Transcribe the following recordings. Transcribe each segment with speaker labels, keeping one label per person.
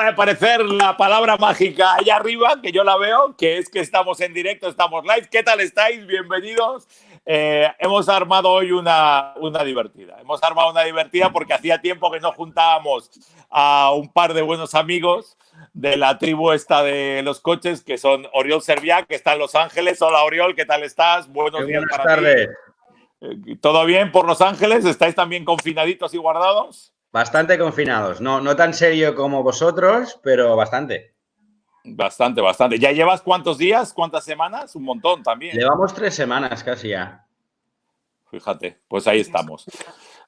Speaker 1: de aparecer la palabra mágica allá arriba, que yo la veo, que es que estamos en directo, estamos live. ¿Qué tal estáis? Bienvenidos. Hemos armado hoy una divertida. Hemos armado una divertida porque hacía tiempo que no juntábamos a un par de buenos amigos de la tribu esta de los coches, que son Oriol Servià, que está en Los Ángeles. Hola, Oriol, ¿qué tal estás? Buenos días para
Speaker 2: tardes.
Speaker 1: ti. ¿Todo bien por Los Ángeles? ¿Estáis también confinaditos y guardados?
Speaker 2: Bastante confinados. No tan serio como vosotros, pero bastante.
Speaker 1: Bastante, bastante. ¿Ya llevas cuántos días? ¿Cuántas semanas? Un montón también.
Speaker 2: Llevamos 3 semanas casi ya.
Speaker 1: Fíjate, pues ahí estamos.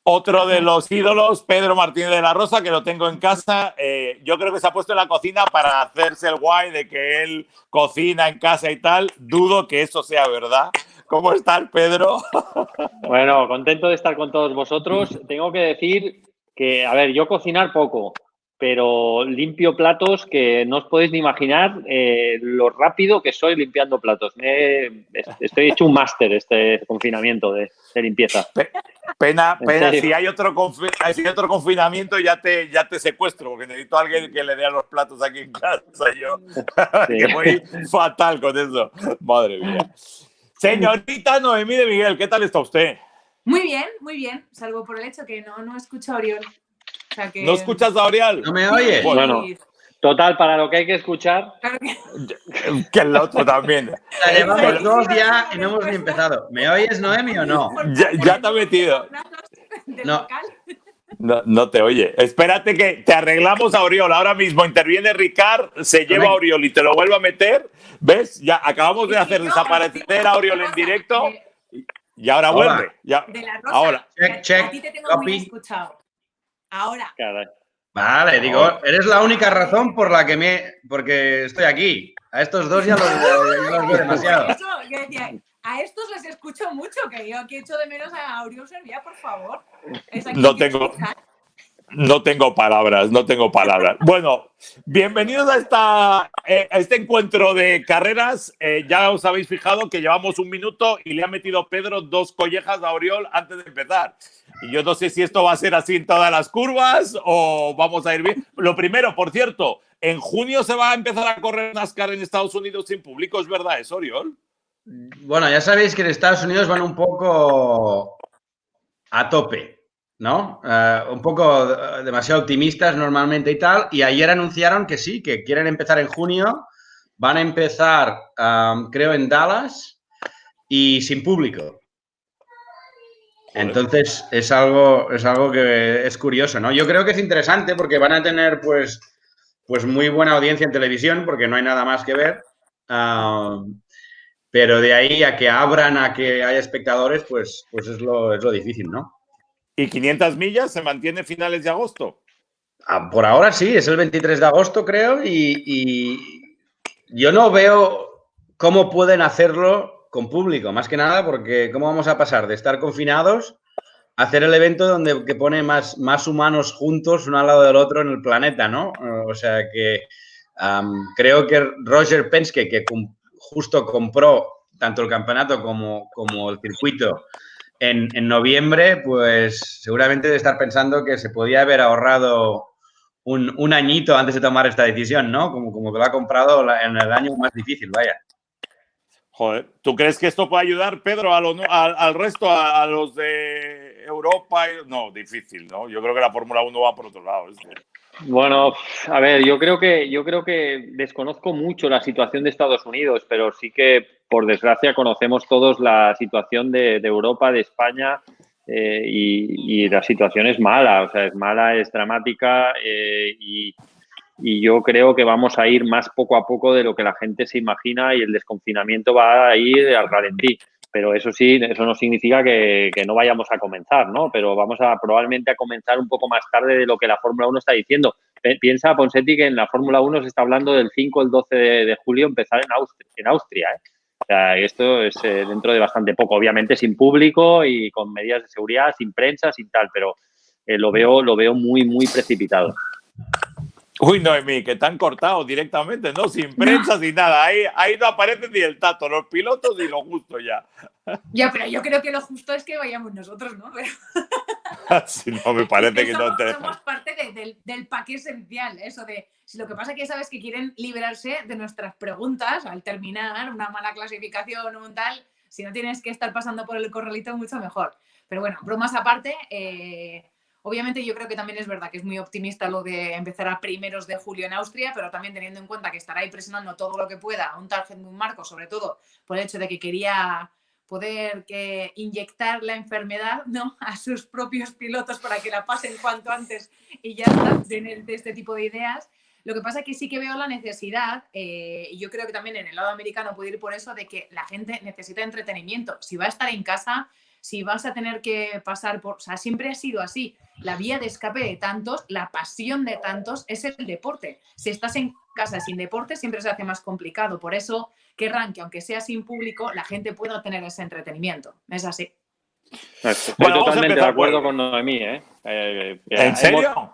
Speaker 1: Otro de los ídolos, Pedro Martínez de la Rosa, que lo tengo en casa. Yo creo que se ha puesto en la cocina para hacerse el guay de que él cocina en casa y tal. Dudo que eso sea verdad. ¿Cómo estás, Pedro?
Speaker 3: Bueno, contento de estar con todos vosotros. Tengo que decir que, a ver, yo cocinar poco, pero limpio platos que no os podéis ni imaginar lo rápido que soy limpiando platos. Estoy hecho un máster este confinamiento de limpieza.
Speaker 1: Pena, si hay otro confinamiento ya te secuestro, porque necesito a alguien que le dé a los platos aquí en casa. Yo sí. Que voy fatal con eso. Madre mía. Señorita Noemí de Miguel, ¿qué tal está usted?
Speaker 4: Muy bien, salvo por el hecho que no escucho a Oriol. O sea que...
Speaker 1: ¿No escuchas a Oriol?
Speaker 2: ¿No me oyes?
Speaker 3: Bueno, total, para lo que hay que escuchar.
Speaker 4: Claro
Speaker 1: que el otro también.
Speaker 2: Llevamos 2 ya y no hemos ni empezado. ¿Me oyes, Noemi, o no?
Speaker 1: Ya te ha metido.
Speaker 2: No.
Speaker 1: No te oye. Espérate que te arreglamos a Oriol. Ahora mismo interviene Ricard, se lleva a Oriol y te lo vuelve a meter. ¿Ves? Ya acabamos de hacer desaparecer a Oriol en directo y ahora vuelve. Ya.
Speaker 4: De la Rosa,
Speaker 2: ahora. Check.
Speaker 4: A ti te tengo muy escuchado. Ahora.
Speaker 3: Caray.
Speaker 2: Vale, digo, eres la única razón por la que porque estoy aquí. A estos dos ya los veo demasiado.
Speaker 4: Eso, yo decía, a estos les escucho mucho, que yo aquí echo de menos a Oriol Servià, por favor.
Speaker 1: No tengo palabras. Bueno, bienvenidos a este encuentro de carreras. Ya os habéis fijado que llevamos 1 minuto y le ha metido Pedro 2 collejas a Oriol antes de empezar. Y yo no sé si esto va a ser así en todas las curvas o vamos a ir bien. Lo primero, por cierto, en junio se va a empezar a correr NASCAR en Estados Unidos sin público, ¿es verdad eso, Oriol?
Speaker 2: Bueno, ya sabéis que en Estados Unidos van un poco a tope, ¿no? Un poco demasiado optimistas normalmente y tal. Y ayer anunciaron que sí, que quieren empezar en junio. Van a empezar, creo, en Dallas y sin público. Entonces es algo que es curioso, ¿no? Yo creo que es interesante porque van a tener pues muy buena audiencia en televisión porque no hay nada más que ver. Pero de ahí a que abran, a que haya espectadores, pues es lo difícil, ¿no?
Speaker 1: ¿Y 500 millas se mantiene finales de agosto?
Speaker 2: Por ahora sí, es el 23 de agosto, creo, y yo no veo cómo pueden hacerlo con público, más que nada porque cómo vamos a pasar de estar confinados a hacer el evento que pone más humanos juntos uno al lado del otro en el planeta, ¿no? O sea que creo que Roger Penske, que justo compró tanto el campeonato como el circuito en noviembre, pues seguramente debe estar pensando que se podía haber ahorrado un añito antes de tomar esta decisión, ¿no? Como que lo ha comprado en el año más difícil, vaya.
Speaker 1: Joder, ¿tú crees que esto puede ayudar, Pedro, al resto, a los de Europa? No, difícil, ¿no? Yo creo que la Fórmula 1 va por otro lado.
Speaker 3: Bueno, a ver, yo creo que desconozco mucho la situación de Estados Unidos, pero sí que, por desgracia, conocemos todos la situación de Europa, de España, y la situación es mala, o sea, es mala, es dramática, y yo creo que vamos a ir más poco a poco de lo que la gente se imagina y el desconfinamiento va a ir al ralentí. Pero eso sí, eso no significa que no vayamos a comenzar, ¿no? Pero vamos probablemente a comenzar un poco más tarde de lo que la Fórmula 1 está diciendo. Piensa, Ponseti, que en la Fórmula 1 se está hablando del 5 o el 12 de julio empezar en Austria, ¿eh? O sea, esto es dentro de bastante poco, obviamente sin público y con medidas de seguridad, sin prensa, sin tal, pero lo veo muy, muy precipitado.
Speaker 1: Uy, Noemí, que te han cortado directamente, ¿no? Sin prensa, sin nada. Ahí no aparece ni el tato, los pilotos y lo justo ya.
Speaker 4: Ya, pero yo creo que lo justo es que vayamos nosotros, ¿no? Pero...
Speaker 1: Si no, me parece que no te
Speaker 4: somos parte del pack esencial. Eso de, si lo que pasa es que sabes que quieren librarse de nuestras preguntas al terminar una mala clasificación o un tal. Si no tienes que estar pasando por el corralito, mucho mejor. Pero bueno, bromas aparte, obviamente yo creo que también es verdad que es muy optimista lo de empezar a 1 de julio en Austria, pero también teniendo en cuenta que estará ahí presionando todo lo que pueda a un tal Helmut Marko, sobre todo por el hecho de que quería poder inyectar la enfermedad, ¿no?, a sus propios pilotos para que la pasen cuanto antes y ya está, de este tipo de ideas. Lo que pasa es que sí que veo la necesidad, y yo creo que también en el lado americano puede ir por eso, de que la gente necesita entretenimiento. Si va a estar en casa, si vas a tener que pasar por... O sea, siempre ha sido así. La vía de escape de tantos, la pasión de tantos es el deporte. Si estás en casa sin deporte, siempre se hace más complicado. Por eso querrán que, aunque sea sin público, la gente pueda tener ese entretenimiento. Es así.
Speaker 3: Estoy
Speaker 1: Bueno,
Speaker 3: totalmente de acuerdo con Noemí, ¿eh?
Speaker 1: ¿En serio?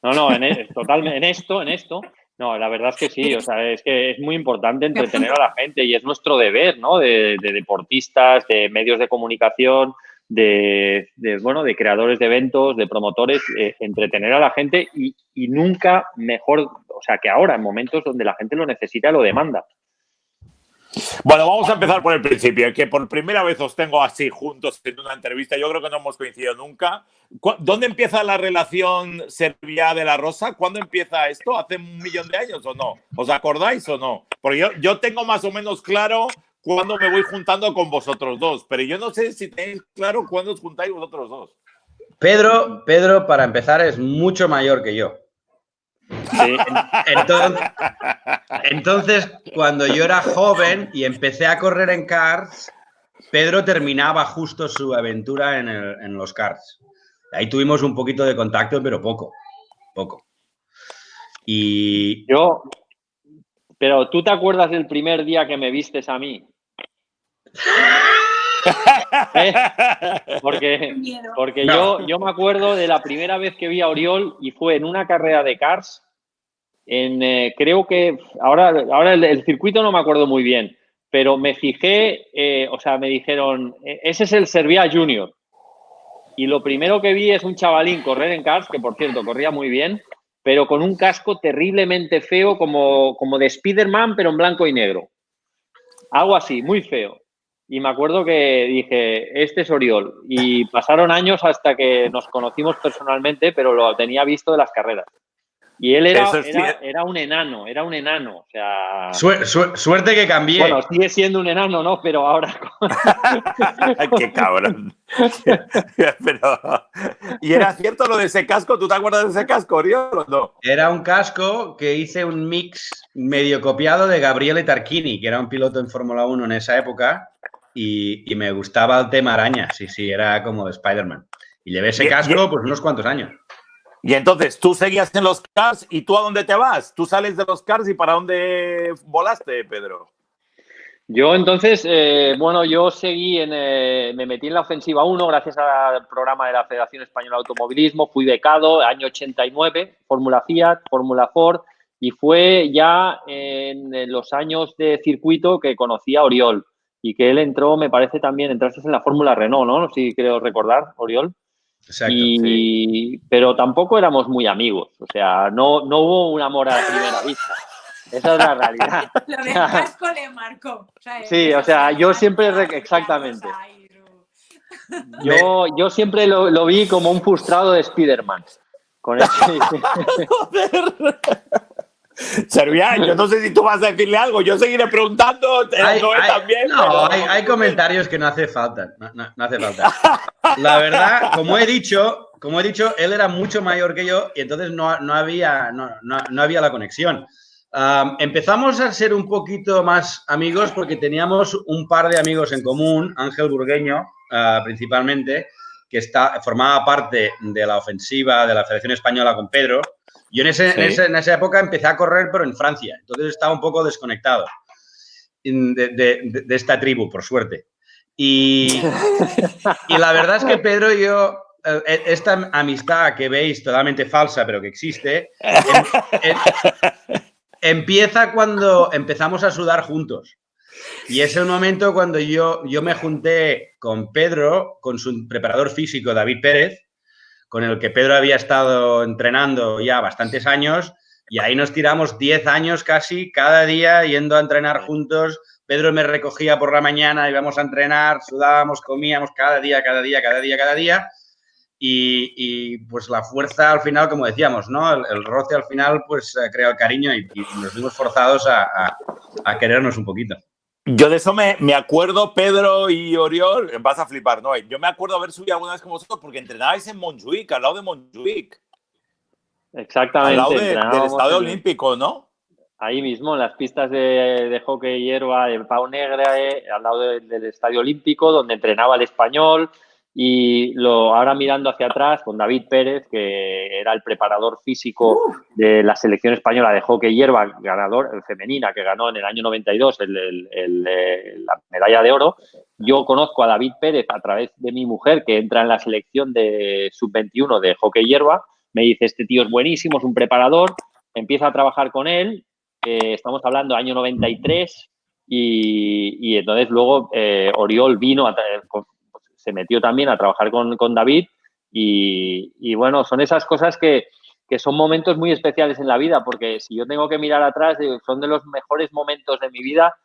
Speaker 3: No, totalmente, en esto. No, la verdad es que sí, o sea, es que es muy importante entretener a la gente y es nuestro deber, ¿no? De deportistas, de medios de comunicación, de creadores de eventos, de promotores, entretener a la gente y nunca mejor, o sea, que ahora, en momentos donde la gente lo necesita, lo demanda.
Speaker 1: Bueno, vamos a empezar por el principio, que por primera vez os tengo así juntos en una entrevista. Yo creo que no hemos coincidido nunca. ¿Dónde empieza la relación Serviá de la Rosa? ¿Cuándo empieza esto? ¿Hace 1.000.000 de años o no? ¿Os acordáis o no? Porque yo tengo más o menos claro cuándo me voy juntando con vosotros dos, pero yo no sé si tenéis claro cuándo os juntáis vosotros dos.
Speaker 2: Pedro, para empezar, es mucho mayor que yo.
Speaker 3: Sí.
Speaker 2: Entonces, cuando yo era joven y empecé a correr en karts, Pedro terminaba justo su aventura en los karts. Ahí tuvimos un poquito de contacto, pero poco. Y
Speaker 3: Pero ¿tú te acuerdas del primer día que me vistes a mí? Porque
Speaker 2: no.
Speaker 3: yo me acuerdo de la primera vez que vi a Oriol y fue en una carrera de karts. Creo que ahora el circuito no me acuerdo muy bien, pero me fijé, o sea, me dijeron, ese es el Serviá Junior. Y lo primero que vi es un chavalín correr en karts, que por cierto corría muy bien, pero con un casco terriblemente feo, como de Spiderman, pero en blanco y negro. Algo así, muy feo. Y me acuerdo que dije, este es Oriol. Y pasaron años hasta que nos conocimos personalmente, pero lo tenía visto de las carreras. Y él era un enano, o sea...
Speaker 2: Suerte que cambié.
Speaker 3: Bueno, sigue siendo un enano, ¿no? Pero ahora...
Speaker 1: ¡Qué cabrón! ¿Y era cierto lo de ese casco? ¿Tú te acuerdas de ese casco, Oriol, o no?
Speaker 2: Era un casco que hice un mix medio copiado de Gabriele Tarquini, que era un piloto en Fórmula 1 en esa época, y me gustaba el tema araña, sí, era como de Spider-Man. Y llevé ese casco pues unos cuantos años.
Speaker 1: Y entonces, tú seguías en los karts y ¿tú a dónde te vas? ¿Tú sales de los karts y para dónde volaste, Pedro?
Speaker 3: Yo entonces, yo seguí me metí en la Ofensiva 1 gracias al programa de la Federación Española de Automovilismo, fui becado, año 89, Fórmula Fiat, Fórmula Ford, y fue ya en los años de circuito que conocí a Oriol y que él entró, me parece también, entraste en la Fórmula Renault, ¿no? Si creo recordar, Oriol.
Speaker 2: Exacto,
Speaker 3: sí. Pero tampoco éramos muy amigos, o sea, no hubo un amor a la primera vista. Esa es la realidad.
Speaker 4: Lo del casco le marcó.
Speaker 3: Sí, o sea, yo siempre... Exactamente. Yo siempre lo vi como un frustrado de Spider-Man. Con eso.
Speaker 1: ¡Joder! Serviá, yo no sé si tú vas a decirle algo. Yo seguiré preguntando.
Speaker 2: Hay comentarios que no hace falta. No hace falta. La verdad, como he dicho, él era mucho mayor que yo y entonces no había la conexión. Empezamos a ser un poquito más amigos porque teníamos un par de amigos en común, Ángel Burgueño, principalmente, que formaba parte de la ofensiva de la Federación Española con Pedro. Yo en esa época empecé a correr, pero en Francia. Entonces estaba un poco desconectado de esta tribu, por suerte. Y la verdad es que Pedro y yo, esta amistad que veis totalmente falsa, pero que existe, empieza cuando empezamos a sudar juntos. Y es el momento cuando yo me junté con Pedro, con su preparador físico, David Pérez, con el que Pedro había estado entrenando ya bastantes años y ahí nos tiramos 10 años casi, cada día yendo a entrenar juntos. Pedro me recogía por la mañana, íbamos a entrenar, sudábamos, comíamos cada día. Y pues la fuerza al final, como decíamos, ¿no? El roce al final pues crea el cariño y nos vimos forzados a querernos un poquito.
Speaker 1: Yo de eso me acuerdo, Pedro y Oriol, vas a flipar, ¿no? Yo me acuerdo haber subido alguna vez con vosotros porque entrenabais en Montjuïc, al lado de Montjuïc.
Speaker 3: Exactamente.
Speaker 1: Al lado del Estadio Olímpico, ¿no?
Speaker 3: Ahí mismo, en las pistas de hockey hierba de Pau Negre, al lado del Estadio Olímpico, donde entrenaba el Español. Y ahora mirando hacia atrás, con David Pérez, que era el preparador físico de la selección española de hockey hierba, ganador femenina, que ganó en el año 92 la medalla de oro. Yo conozco a David Pérez a través de mi mujer, que entra en la selección de sub-21 de hockey hierba. Me dice, este tío es buenísimo, es un preparador. Empiezo a trabajar con él. Estamos hablando año 93 y entonces luego Oriol vino se metió también a trabajar con David y bueno, son esas cosas que son momentos muy especiales en la vida, porque si yo tengo que mirar atrás, son de los mejores momentos de mi vida,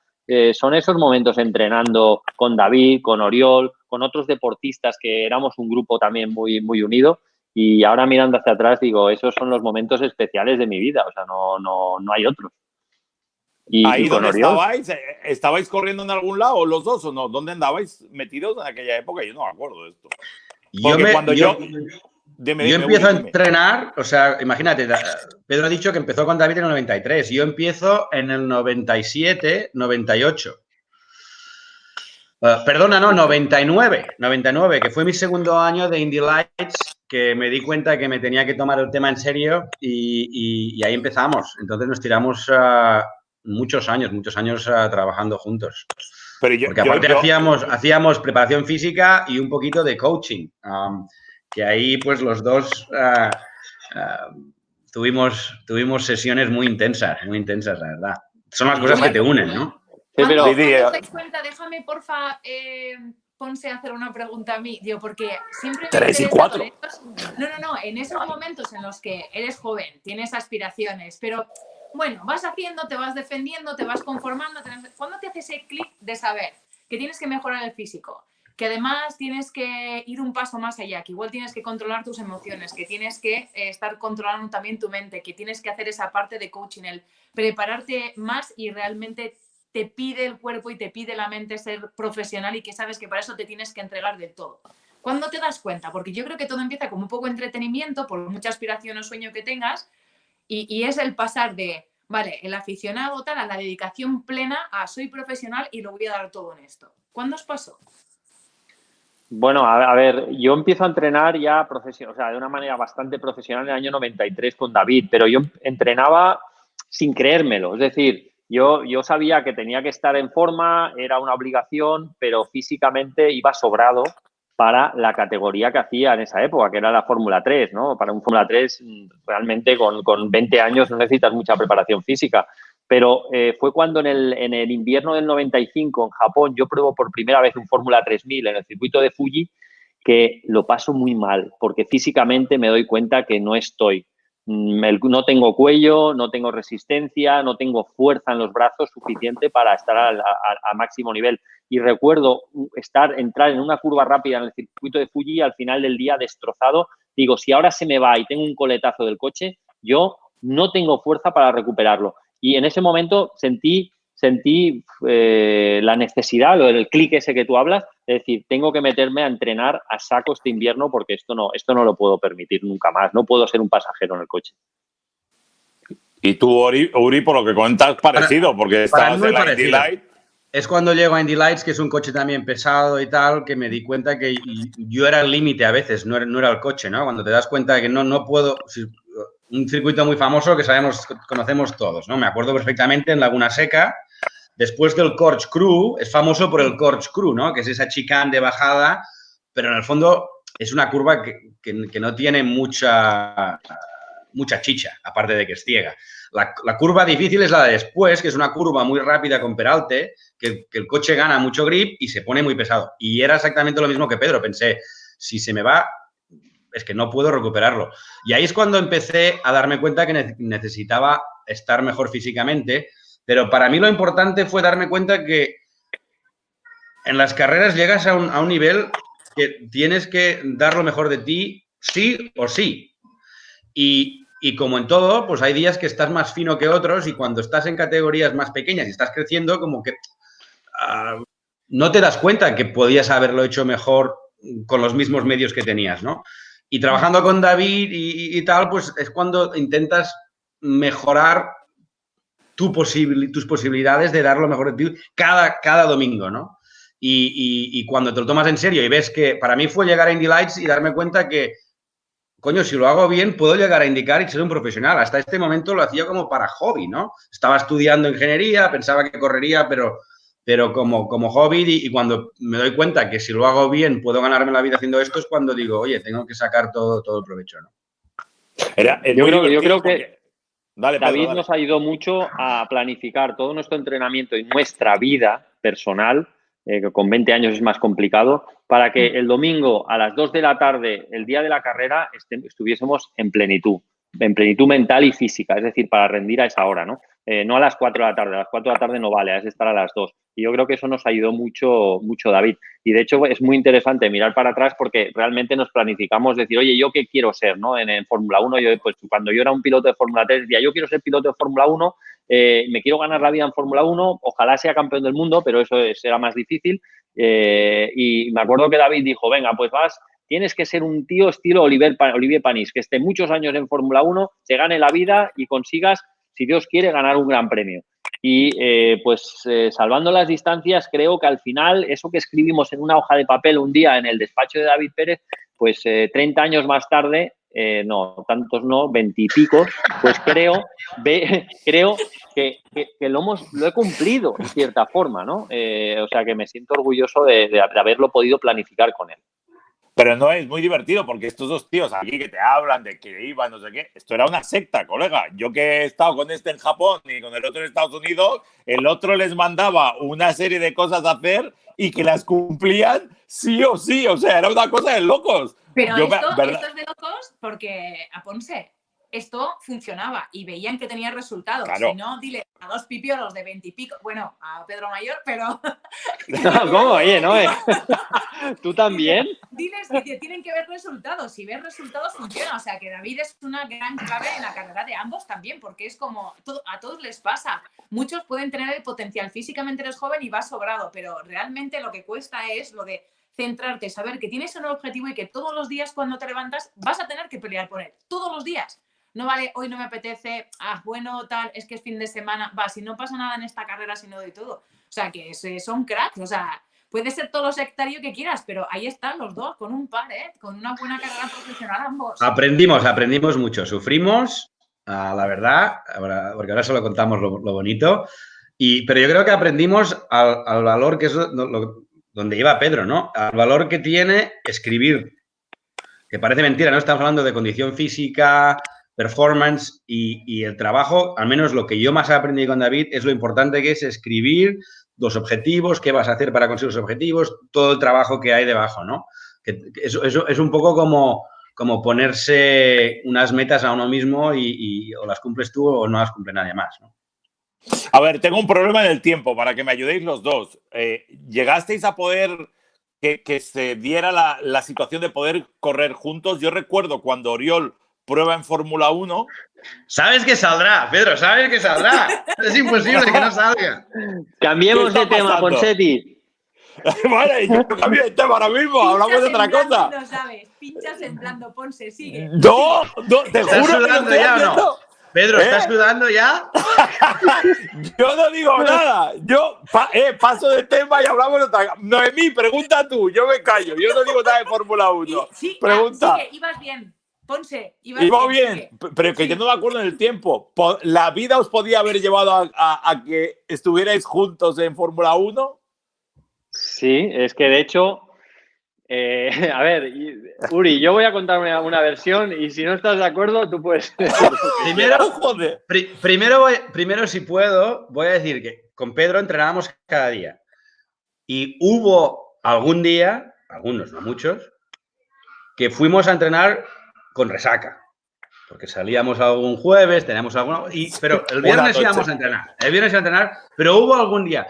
Speaker 3: son esos momentos entrenando con David, con Oriol, con otros deportistas que éramos un grupo también muy, muy unido y ahora mirando hacia atrás digo, esos son los momentos especiales de mi vida, o sea, no hay otros.
Speaker 1: ¿Ahí donde estabais? ¿Estabais corriendo en algún lado los dos o no? ¿Dónde andabais metidos en aquella época? Yo no me acuerdo de esto. Yo
Speaker 2: empiezo a entrenar, o sea, imagínate, Pedro ha dicho que empezó con David en el 93. Yo empiezo en el 97, 98. Perdona, no, 99, que fue mi segundo año de Indy Lights, que me di cuenta que me tenía que tomar el tema en serio y ahí empezamos. Entonces nos tiramos muchos años trabajando juntos. Porque aparte hacíamos preparación física y un poquito de coaching, que ahí pues los dos tuvimos sesiones muy intensas, la verdad. Son las cosas que te unen, ¿no?
Speaker 4: Cuando os dais cuenta, déjame, porfa, Ponce, hacer una pregunta a mí. Digo, porque siempre me
Speaker 1: 3 y 4.
Speaker 4: En esos momentos en los que eres joven, tienes aspiraciones, pero bueno, vas haciendo, te vas defendiendo, te vas conformando. ¿Cuándo te hace ese clic de saber que tienes que mejorar el físico? Que además tienes que ir un paso más allá, que igual tienes que controlar tus emociones, que tienes que estar controlando también tu mente, que tienes que hacer esa parte de coaching, el prepararte más y realmente te pide el cuerpo y te pide la mente ser profesional y que sabes que para eso te tienes que entregar del todo. ¿Cuándo te das cuenta? Porque yo creo que todo empieza como un poco entretenimiento, por mucha aspiración o sueño que tengas, y es el pasar de, vale, el aficionado tal, a la dedicación plena, a soy profesional y lo voy a dar todo en esto. ¿Cuándo os pasó?
Speaker 3: Bueno, a ver, yo empiezo a entrenar ya de una manera bastante profesional en el año 93 con David, pero yo entrenaba sin creérmelo, es decir, yo sabía que tenía que estar en forma, era una obligación, pero físicamente iba sobrado para la categoría que hacía en esa época, que era la Fórmula 3, ¿no? Para un Fórmula 3, realmente con 20 años no necesitas mucha preparación física. Pero fue cuando en el invierno del 95 en Japón yo pruebo por primera vez un Fórmula 3000 en el circuito de Fuji, que lo paso muy mal, porque físicamente me doy cuenta que no tengo cuello, no tengo resistencia, no tengo fuerza en los brazos suficiente para estar a máximo nivel. Y recuerdo entrar en una curva rápida en el circuito de Fuji y al final del día destrozado. Digo, si ahora se me va y tengo un coletazo del coche, yo no tengo fuerza para recuperarlo. Y en ese momento sentí la necesidad, el clic ese que tú hablas, es decir, tengo que meterme a entrenar a saco este invierno porque esto no lo puedo permitir nunca más. No puedo ser un pasajero en el coche.
Speaker 1: Y tú, Uri, por lo que cuentas, parecido, porque estabas en la Indy Light.
Speaker 2: Es cuando llego a Indy Lights, que es un coche también pesado y tal, que me di cuenta que yo era el límite a veces, no era el coche, ¿no? Cuando te das cuenta de que no puedo... Un circuito muy famoso que conocemos todos, ¿no? Me acuerdo perfectamente en Laguna Seca, después del Corkscrew, es famoso por el Corkscrew, ¿no? Que es esa chicane de bajada, pero en el fondo es una curva que no tiene mucha chicha, aparte de que es ciega. La curva difícil es la de después, que es una curva muy rápida con peralte, que el coche gana mucho grip y se pone muy pesado. Y era exactamente lo mismo que Pedro. Pensé, si se me va es que no puedo recuperarlo. Y ahí es cuando empecé a darme cuenta que necesitaba estar mejor físicamente, pero para mí lo importante fue darme cuenta que en las carreras llegas a un nivel que tienes que dar lo mejor de ti sí o sí. Y como en todo, pues hay días que estás más fino que otros y cuando estás en categorías más pequeñas y estás creciendo, como que no te das cuenta que podías haberlo hecho mejor con los mismos medios que tenías, ¿no? Y trabajando con David y tal, pues es cuando intentas mejorar tus posibilidades de dar lo mejor de ti cada domingo, ¿no? Y cuando te lo tomas en serio y ves que para mí fue llegar a Indy Lights y darme cuenta que, coño, si lo hago bien, puedo llegar a indicar y ser un profesional. Hasta este momento lo hacía como para hobby, ¿no? Estaba estudiando ingeniería, pensaba que correría, pero como hobby y cuando me doy cuenta que si lo hago bien puedo ganarme la vida haciendo esto es cuando digo, oye, tengo que sacar todo el provecho, ¿no?
Speaker 3: Yo creo que
Speaker 1: Dale,
Speaker 3: David
Speaker 1: Pedro, dale.
Speaker 3: nos ha ayudado mucho a planificar todo nuestro entrenamiento y nuestra vida personal, que con 20 años es más complicado, para que el domingo a las 2 de la tarde, el día de la carrera, estuviésemos en plenitud mental y física, es decir, para rendir a esa hora, ¿no? No a las 4 de la tarde, a las 4 de la tarde no vale, has de estar a las 2. Y yo creo que eso nos ayudó mucho, mucho, David. Y de hecho es muy interesante mirar para atrás porque realmente nos planificamos decir, oye, ¿yo qué quiero ser, no? En Fórmula 1, pues cuando yo era un piloto de Fórmula 3, decía, yo quiero ser piloto de Fórmula 1, me quiero ganar la vida en Fórmula 1, ojalá sea campeón del mundo, pero eso será más difícil. Y me acuerdo que David dijo, venga, pues tienes que ser un tío estilo Olivier Panis, que esté muchos años en Fórmula 1, se gane la vida y consigas, si Dios quiere, ganar un gran premio. Y salvando las distancias, creo que al final eso que escribimos en una hoja de papel un día en el despacho de David Pérez, pues 30 años más tarde, no, tantos no, 20 y pico, pues creo que lo he cumplido en cierta forma, ¿no? O sea que me siento orgulloso de haberlo podido planificar con él.
Speaker 1: Pero no es muy divertido porque estos dos tíos aquí que te hablan de que iban, no sé qué, esto era una secta, colega. Yo que he estado con este en Japón y con el otro en Estados Unidos, el otro les mandaba una serie de cosas a hacer y que las cumplían sí o sí. O sea, era una cosa de locos.
Speaker 4: Pero esto es de locos porque a Ponce esto funcionaba y veían que tenía resultados. Claro. Si no, dile a dos pipiolos de 20 y pico, bueno, a Pedro Mayor, pero...
Speaker 3: ¿Cómo? Oye, ¿no? ¿Tú también?
Speaker 4: Diles que tienen que ver resultados. Si ves resultados, funciona. O sea, que David es una gran clave en la carrera de ambos también, porque es como a todos les pasa. Muchos pueden tener el potencial. Físicamente eres joven y vas sobrado, pero realmente lo que cuesta es lo de centrarte, saber que tienes un objetivo y que todos los días cuando te levantas vas a tener que pelear por él. Todos los días. No vale, hoy no me apetece, bueno, tal, es que es fin de semana. Si no pasa nada en esta carrera, si no doy todo. O sea, que son cracks, o sea, puede ser todo lo sectario que quieras, pero ahí están los dos, con un par, con una buena carrera profesional ambos.
Speaker 2: Aprendimos mucho, sufrimos, la verdad, porque ahora solo contamos lo bonito, pero yo creo que aprendimos al valor que es donde iba Pedro, ¿no? Al valor que tiene escribir, que parece mentira, ¿no? Estamos hablando de condición física, performance y el trabajo, al menos lo que yo más he aprendido con David, es lo importante que es escribir los objetivos, qué vas a hacer para conseguir los objetivos, todo el trabajo que hay debajo, ¿no? Que eso es un poco como ponerse unas metas a uno mismo y o las cumples tú o no las cumple nadie más, ¿no?
Speaker 1: A ver, tengo un problema en el tiempo para que me ayudéis los dos. ¿Llegasteis a poder que se diera la situación de poder correr juntos? Yo recuerdo cuando Oriol prueba en Fórmula 1.
Speaker 2: Sabes que saldrá, Pedro, sabes que saldrá. Es imposible que no salga.
Speaker 3: Cambiemos de tema, Ponseti.
Speaker 1: Vale, yo cambio de tema ahora mismo, hablamos de otra cosa.
Speaker 4: No sabes, pinchas en blando, Ponce, sigue.
Speaker 1: No, te juro que no
Speaker 2: ya o no. Pedro, ¿estás sudando ya?
Speaker 1: Yo no digo nada. Yo paso de tema y hablamos de otra cosa. Noemí, pregunta tú. Yo me callo. Yo no digo nada de Fórmula 1.
Speaker 4: Sí,
Speaker 1: pregunta.
Speaker 4: Sí, ibas bien. Ponce,
Speaker 1: iba bien. Pero que yo no me acuerdo en el tiempo. ¿La vida os podía haber llevado a que estuvierais juntos en Fórmula 1?
Speaker 3: Sí, es que de hecho... a ver, Uri, yo voy a contar una versión y si no estás de acuerdo, tú puedes...
Speaker 2: Primero, si puedo, voy a decir que con Pedro entrenábamos cada día. Y hubo algún día, algunos, no muchos, que fuimos a entrenar con resaca. Porque salíamos algún jueves, teníamos alguna... pero el viernes íbamos a entrenar. El viernes íbamos a entrenar, pero hubo algún día.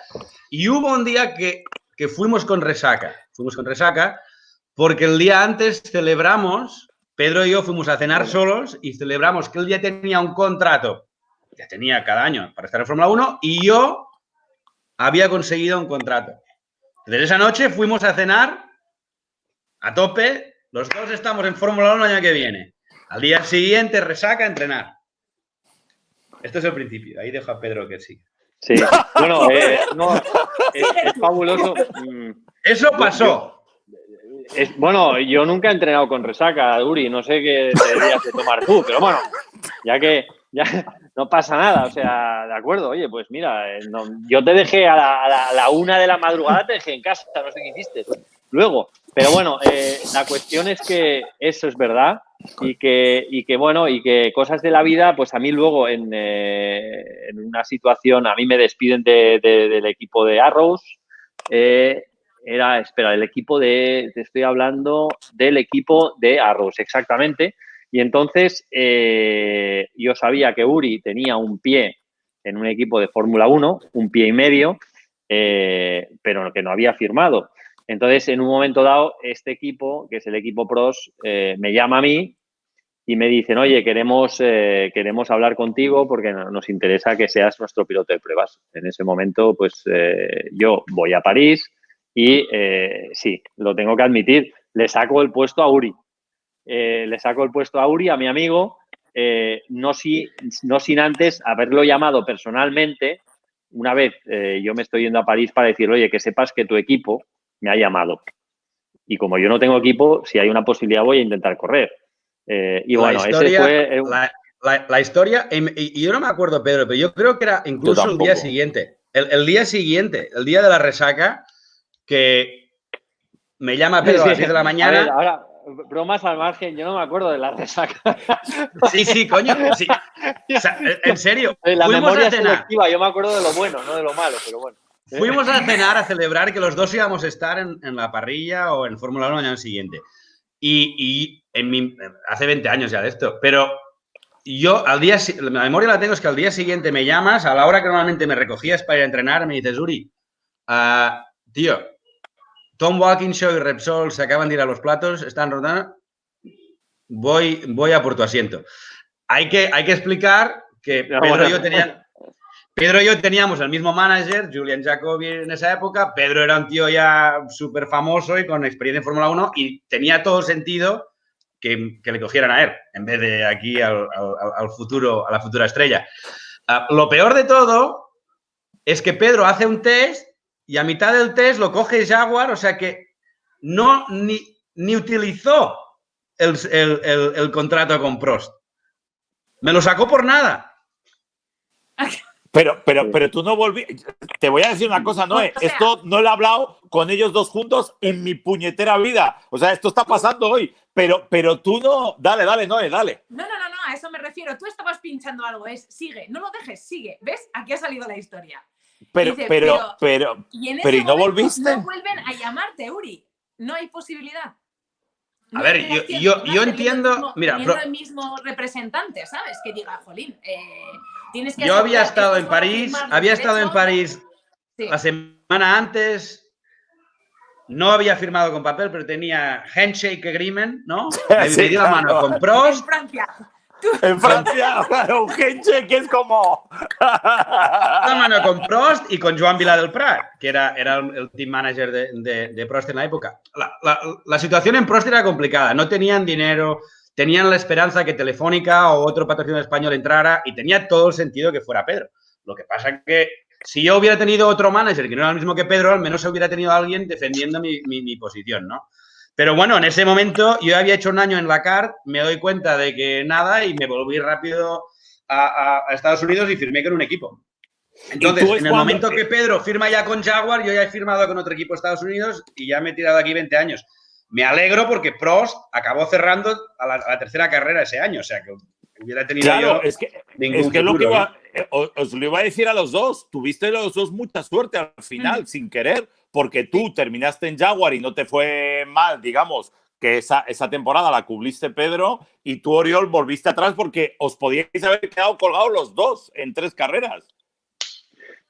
Speaker 2: Y hubo un día que fuimos con resaca. Fuimos con resaca porque el día antes celebramos, Pedro y yo fuimos a cenar solos y celebramos que él ya tenía un contrato, ya tenía cada año para estar en Fórmula 1, y yo había conseguido un contrato. Entonces esa noche fuimos a cenar a tope, los dos estamos en Fórmula 1 el año que viene. Al día siguiente, resaca, entrenar. Esto es el principio. Ahí dejo a Pedro que sí.
Speaker 3: Sí, bueno, no, es fabuloso.
Speaker 2: Eso pasó.
Speaker 3: Bueno, yo nunca he entrenado con resaca, Uri. No sé qué deberías de tomar tú, pero bueno, ya que ya no pasa nada. O sea, de acuerdo. Oye, pues mira, yo te dejé a la 1 de la madrugada, te dejé en casa. No sé qué hiciste luego. Pero bueno, la cuestión es que eso es verdad. Y que bueno, y que cosas de la vida, pues a mí luego en una situación, a mí me despiden del equipo de Arrows, te estoy hablando del equipo de Arrows, exactamente, y entonces yo sabía que Uri tenía un pie en un equipo de Fórmula 1, un pie y medio, pero que no había firmado. Entonces, en un momento dado, este equipo, que es el equipo Pros, me llama a mí y me dicen, oye, queremos hablar contigo porque nos interesa que seas nuestro piloto de pruebas. En ese momento, pues yo voy a París y sí, lo tengo que admitir, le saco el puesto a Uri. A mi amigo, no sin antes haberlo llamado personalmente. Una vez yo me estoy yendo a París para decir, oye, que sepas que tu equipo me ha llamado. Y como yo no tengo equipo, si hay una posibilidad voy a intentar correr. Y bueno,
Speaker 2: historia,
Speaker 3: ese fue...
Speaker 2: La historia, y yo no me acuerdo, Pedro, pero yo creo que era incluso el día siguiente. El día siguiente, el día de la resaca, que me llama Pedro a las 10 de la mañana.
Speaker 3: A ver, ahora, bromas al margen, yo no me acuerdo de la resaca.
Speaker 2: Sí, coño. Sí. O sea, en serio.
Speaker 3: La memoria selectiva, yo me acuerdo de lo bueno, no de lo malo, pero bueno.
Speaker 2: Fuimos a cenar, a celebrar que los dos íbamos a estar en la parrilla o en Fórmula 1 el año siguiente. Y hace 20 años ya de esto. Pero yo la memoria la tengo, es que al día siguiente me llamas, a la hora que normalmente me recogías para ir a entrenar, me dices, Uri, tío, Tom Walkinshaw y Repsol se acaban de ir a los platos, están rodando, voy a por tu asiento. Hay que explicar que Pedro y yo teníamos el mismo manager, Julian Jacobi, en esa época. Pedro era un tío ya súper famoso y con experiencia en Fórmula 1 y tenía todo sentido que le cogieran a él en vez de aquí a la futura estrella. Lo peor de todo es que Pedro hace un test y a mitad del test lo coge Jaguar, o sea que no ni utilizó el contrato con Prost. Me lo sacó por nada.
Speaker 1: Pero tú no volví. Te voy a decir una cosa, Noé. Esto no lo he hablado con ellos dos juntos en mi puñetera vida. O sea, esto está pasando hoy. Pero tú no. Dale, Noé, dale.
Speaker 4: No, a eso me refiero. Tú estabas pinchando algo. Sigue, no lo dejes, sigue. ¿Ves? Aquí ha salido la historia.
Speaker 1: Pero ¿y no volviste?
Speaker 4: No vuelven a llamarte, Uri. No hay posibilidad.
Speaker 2: A ver, yo entiendo. Mira,
Speaker 4: el mismo representante, ¿sabes? Que diga, jolín, tienes que.
Speaker 2: Yo había estado en París, la semana antes. No había firmado con papel, pero tenía handshake agreement, ¿no? Me dio la mano con Prost.
Speaker 4: En Francia.
Speaker 1: Un handshake que es como.
Speaker 2: La mano con Prost y con Joan Vilà del Prat, que era el team manager de Prost en la época. La situación en Prost era complicada. No tenían dinero, tenían la esperanza que Telefónica o otro patrocinador español entrara y tenía todo el sentido que fuera Pedro. Lo que pasa es que si yo hubiera tenido otro manager que no era el mismo que Pedro, al menos hubiera tenido a alguien defendiendo mi posición, ¿no? Pero bueno, en ese momento yo había hecho un año en la CART, me doy cuenta de que nada y me volví rápido a Estados Unidos y firmé con un equipo. Entonces, en el momento que Pedro firma ya con Jaguar, yo ya he firmado con otro equipo de Estados Unidos y ya me he tirado aquí 20 años. Me alegro porque Prost acabó cerrando a la tercera carrera ese año, o sea que hubiera tenido
Speaker 1: claro,
Speaker 2: yo
Speaker 1: es que
Speaker 2: futuro,
Speaker 1: lo que os lo iba a decir a los dos. Tuviste los dos mucha suerte al final, sin querer, porque tú terminaste en Jaguar y no te fue mal, digamos, que esa temporada la cubriste, Pedro, y tú, Oriol, volviste atrás porque os podíais haber quedado colgados los dos en 3 carreras.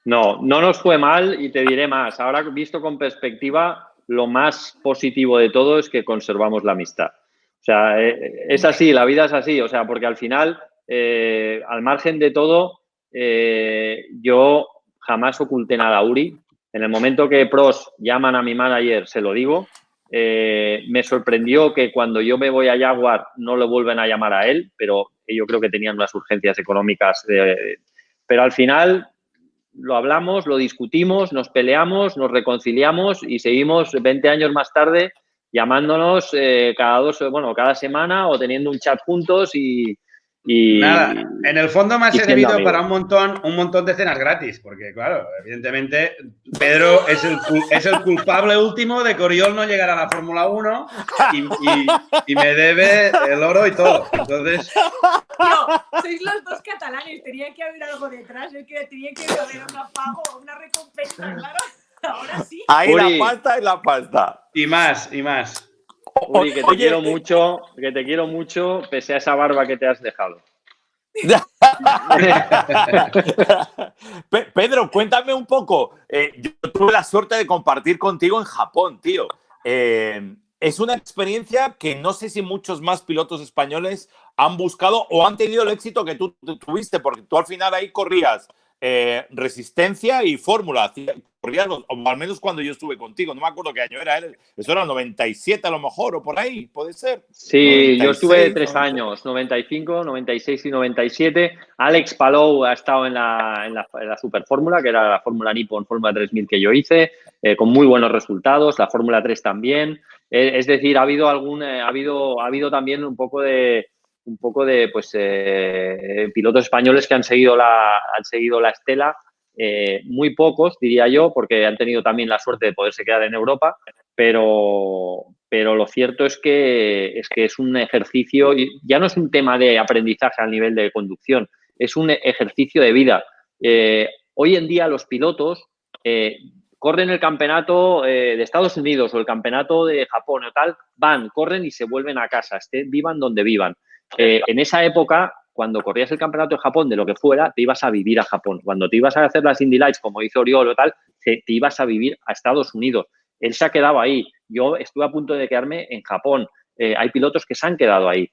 Speaker 3: No nos fue mal y te diré más. Ahora, visto con perspectiva, lo más positivo de todo es que conservamos la amistad. O sea, es así, la vida es así. O sea, porque al final, al margen de todo, yo jamás oculté nada a Uri. En el momento que pros llaman a mi manager, se lo digo. Me sorprendió que cuando yo me voy a Jaguar no lo vuelven a llamar a él, pero yo creo que tenían unas urgencias económicas. Pero al final lo hablamos, lo discutimos, nos peleamos, nos reconciliamos y seguimos 20 años más tarde llamándonos cada semana o teniendo un chat juntos y
Speaker 2: nada, en el fondo me ha
Speaker 3: y siendo
Speaker 2: servido
Speaker 3: amigos.
Speaker 2: para un montón de cenas gratis, porque claro, evidentemente Pedro es el culpable último de que Oriol no llegara a la Fórmula 1 y me debe el oro y todo. Entonces,
Speaker 4: Tío, sois los dos catalanes, tenía que haber algo detrás, es que tenía que haber un pago, una recompensa, claro. Ahora sí.
Speaker 1: Ahí
Speaker 3: Uri,
Speaker 1: la pasta y la pasta.
Speaker 2: y más.
Speaker 3: Uri, que te quiero mucho, pese a esa barba que te has dejado.
Speaker 1: Pedro, cuéntame un poco. Yo tuve la suerte de compartir contigo en Japón, tío. Es una experiencia que no sé si muchos más pilotos españoles han buscado o han tenido el éxito que tú tuviste, porque tú al final ahí corrías resistencia y fórmula. Corrías, o al menos cuando yo estuve contigo, no me acuerdo qué año era. Eso era 97 a lo mejor, o por ahí, puede ser.
Speaker 3: Sí,
Speaker 1: 96,
Speaker 3: yo estuve 3
Speaker 1: 90.
Speaker 3: años, 95, 96 y 97. Alex Palou ha estado en la Super Fórmula, que era la Fórmula Nippon, Fórmula 3000 que yo hice, con muy buenos resultados, la Fórmula 3 también. Es decir, ha habido también un poco de pilotos españolos que han seguido la estela, muy pocos, diría yo, porque han tenido también la suerte de poderse quedar en Europa, pero lo cierto es que es un ejercicio, ya no es un tema de aprendizaje al nivel de conducción, es un ejercicio de vida. Hoy en día los pilotos corren el campeonato de Estados Unidos o el campeonato de Japón o tal, corren y se vuelven a casa, vivan donde vivan. En esa época, cuando corrías el campeonato de Japón, de lo que fuera, te ibas a vivir a Japón. Cuando te ibas a hacer las Indy Lights, como hizo Oriol o tal, te ibas a vivir a Estados Unidos. Él se ha quedado ahí. Yo estuve a punto de quedarme en Japón. Hay pilotos que se han quedado ahí.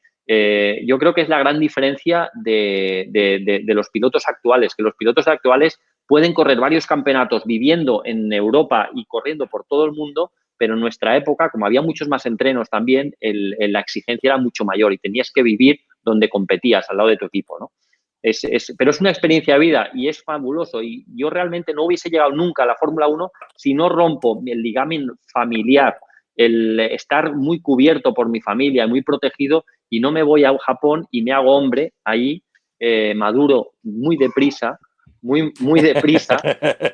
Speaker 3: Yo creo que es la gran diferencia de los pilotos actuales, que los pilotos actuales pueden correr varios campeonatos viviendo en Europa y corriendo por todo el mundo, pero en nuestra época, como había muchos más entrenos también, la exigencia era mucho mayor y tenías que vivir donde competías, al lado de tu equipo, ¿no? Pero es una experiencia de vida y es fabuloso. Y yo realmente no hubiese llegado nunca a la Fórmula 1 si no rompo el ligamen familiar, el estar muy cubierto por mi familia, muy protegido, y no me voy a Japón y me hago hombre ahí, maduro muy deprisa, muy deprisa,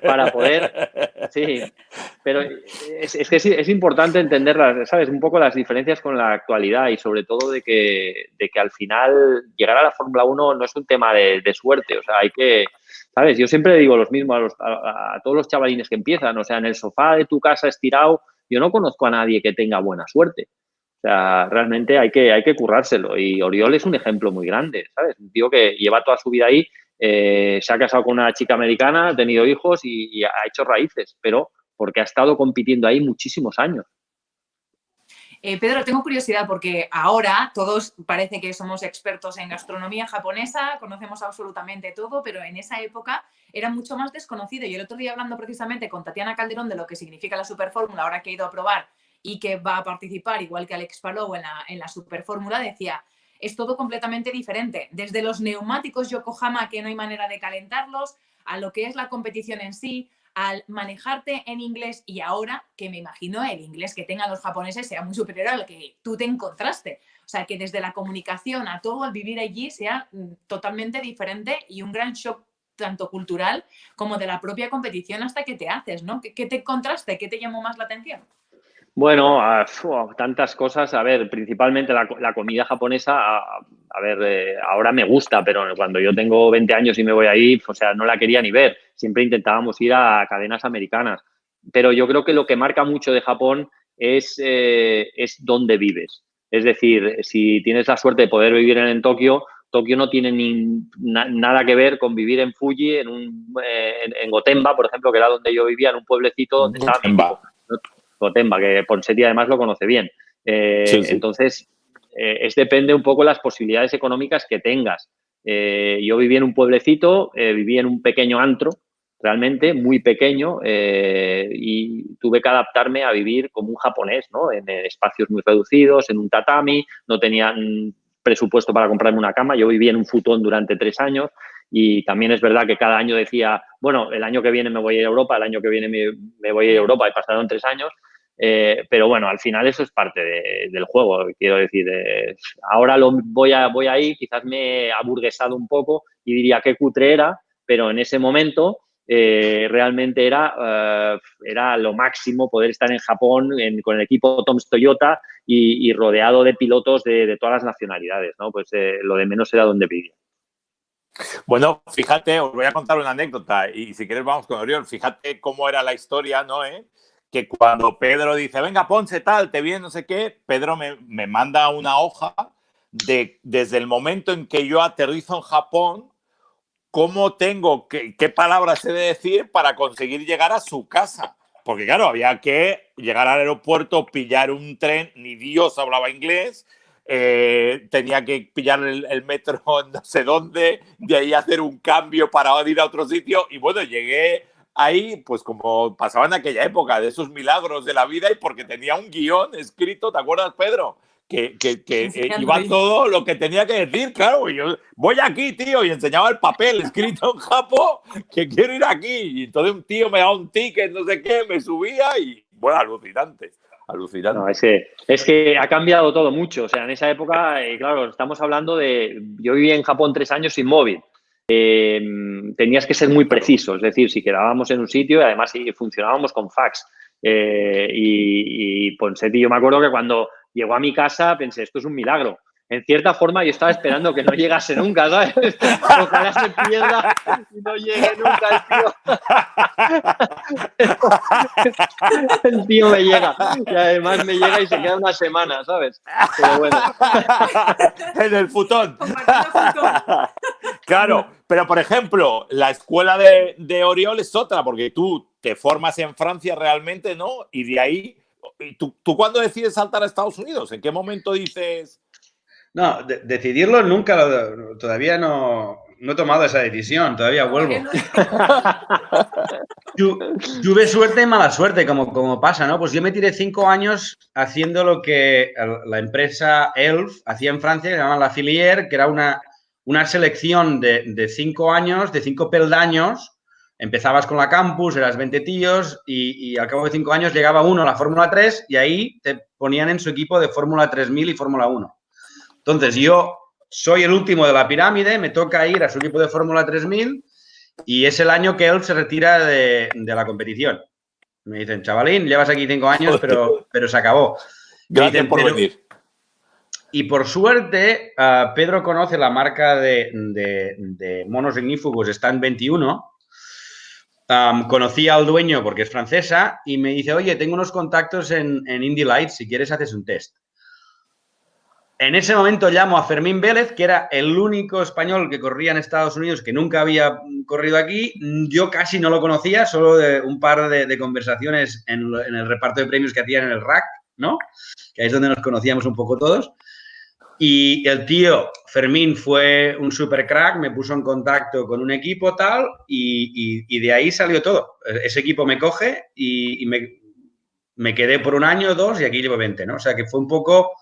Speaker 3: para poder... Sí, pero es importante entender, ¿sabes? Un poco las diferencias con la actualidad y sobre todo de que al final llegar a la Fórmula 1 no es un tema de suerte, o sea, hay que, ¿sabes? Yo siempre digo lo mismo a todos los chavalines que empiezan, o sea, en el sofá de tu casa estirado, yo no conozco a nadie que tenga buena suerte. O sea, realmente hay que currárselo y Oriol es un ejemplo muy grande, ¿sabes? Un tío que lleva toda su vida ahí, se ha casado con una chica americana, ha tenido hijos y ha hecho raíces, pero porque ha estado compitiendo ahí muchísimos años.
Speaker 4: Pedro, tengo curiosidad porque ahora todos parece que somos expertos en gastronomía japonesa, conocemos absolutamente todo, pero en esa época era mucho más desconocido. Y el otro día hablando precisamente con Tatiana Calderón de lo que significa la Superfórmula, ahora que he ido a probar y que va a participar, igual que Alex Palou en la Superfórmula, decía, es todo completamente diferente. Desde los neumáticos Yokohama, que no hay manera de calentarlos, a lo que es la competición en sí, al manejarte en inglés, y ahora que me imagino el inglés que tengan los japoneses sea muy superior al que tú te encontraste. O sea, que desde la comunicación a todo, al vivir allí, sea totalmente diferente y un gran shock tanto cultural como de la propia competición hasta que te haces, ¿no? ¿Qué te encontraste? ¿Qué te llamó más la atención?
Speaker 3: Bueno, tantas cosas. A ver, principalmente la comida japonesa, ahora me gusta, pero cuando yo tengo 20 años y me voy ahí, o sea, no la quería ni ver. Siempre intentábamos ir a cadenas americanas. Pero yo creo que lo que marca mucho de Japón es dónde vives. Es decir, si tienes la suerte de poder vivir en Tokio, Tokio no tiene nada que ver con vivir en Fuji, en Gotemba, por ejemplo, que era donde yo vivía, en un pueblecito donde estaba mi equipo. Gotemba, que Ponseti además lo conoce bien.
Speaker 1: Sí.
Speaker 3: Entonces, depende un poco de las posibilidades económicas que tengas. Yo viví en un pueblecito, viví en un pequeño antro, realmente muy pequeño, y tuve que adaptarme a vivir como un japonés, ¿no? En espacios muy reducidos, en un tatami, no tenía presupuesto para comprarme una cama. Yo viví en un futón durante 3 años y también es verdad que cada año decía, bueno, el año que viene me voy a ir a Europa, el año que viene me voy a ir a Europa, y pasaron 3 años. Pero bueno, al final eso es parte del juego, quiero decir. Ahora voy a ir, quizás me he aburguesado un poco y diría qué cutre era, pero en ese momento realmente era lo máximo poder estar en Japón con el equipo Toms Toyota y rodeado de pilotos de todas las nacionalidades, ¿no? Pues lo de menos era donde vivía.
Speaker 1: Bueno, fíjate, os voy a contar una anécdota y si quieres vamos con Oriol. Fíjate cómo era la historia, ¿no? Que cuando Pedro dice, venga, Ponce, tal, te viene no sé qué, Pedro me manda una hoja desde el momento en que yo aterrizo en Japón, cómo tengo, qué palabras he de decir para conseguir llegar a su casa. Porque claro, había que llegar al aeropuerto, pillar un tren, ni Dios hablaba inglés, tenía que pillar el metro no sé dónde, de ahí hacer un cambio para ir a otro sitio y bueno, llegué ahí pues como pasaba en aquella época, de esos milagros de la vida y porque tenía un guión escrito, ¿te acuerdas, Pedro? Que iba todo lo que tenía que decir, claro, y yo voy aquí, tío, y enseñaba el papel escrito en japo que quiero ir aquí, y entonces un tío me daba un ticket, no sé qué, me subía y bueno, alucinante.
Speaker 3: No, es que ha cambiado todo mucho. O sea, en esa época, claro, estamos hablando de... Yo viví en Japón 3 años sin móvil. Tenías que ser muy preciso. Es decir, si quedábamos en un sitio y además si funcionábamos con fax. Y Ponseti, yo me acuerdo que cuando llegó a mi casa pensé, esto es un milagro. En cierta forma, yo estaba esperando que no llegase nunca, ¿sabes? Ojalá se pierda y no llegue nunca el tío. El tío me llega. Y además me llega y se queda una semana, ¿sabes? Pero bueno.
Speaker 1: En el futón. Claro, pero por ejemplo, la escuela de Oriol es otra, porque tú te formas en Francia realmente, ¿no? Y de ahí, ¿tú cuándo decides saltar a Estados Unidos? ¿En qué momento dices...?
Speaker 2: No, decidirlo nunca, todavía no he tomado esa decisión, todavía vuelvo. Tuve suerte y mala suerte, como pasa, ¿no? Pues yo me tiré 5 años haciendo lo que la empresa Elf hacía en Francia, que se llama la Filière, que era una selección de 5 años, de 5 peldaños. Empezabas con la campus, eras 20 tíos y al cabo de 5 años llegaba uno a la Fórmula 3 y ahí te ponían en su equipo de Fórmula 3000 y Fórmula 1. Entonces, yo soy el último de la pirámide, me toca ir a su equipo de Fórmula 3000 y es el año que él se retira de la competición. Me dicen, chavalín, llevas aquí 5 años, pero se acabó.
Speaker 1: Gracias por venir.
Speaker 2: Y por suerte, Pedro conoce la marca de monos ignífugos Stand 21. Conocí al dueño porque es francesa y me dice, oye, tengo unos contactos en Indy Lights, si quieres haces un test. En ese momento llamo a Fermín Vélez, que era el único español que corría en Estados Unidos, que nunca había corrido aquí. Yo casi no lo conocía, solo de un par de conversaciones en el reparto de premios que hacían en el RAC, ¿no? Que ahí es donde nos conocíamos un poco todos. Y el tío, Fermín, fue un super crack, me puso en contacto con un equipo tal y de ahí salió todo. Ese equipo me coge y me quedé por 1 año o 2 y aquí llevo 20, ¿no? O sea que fue un poco...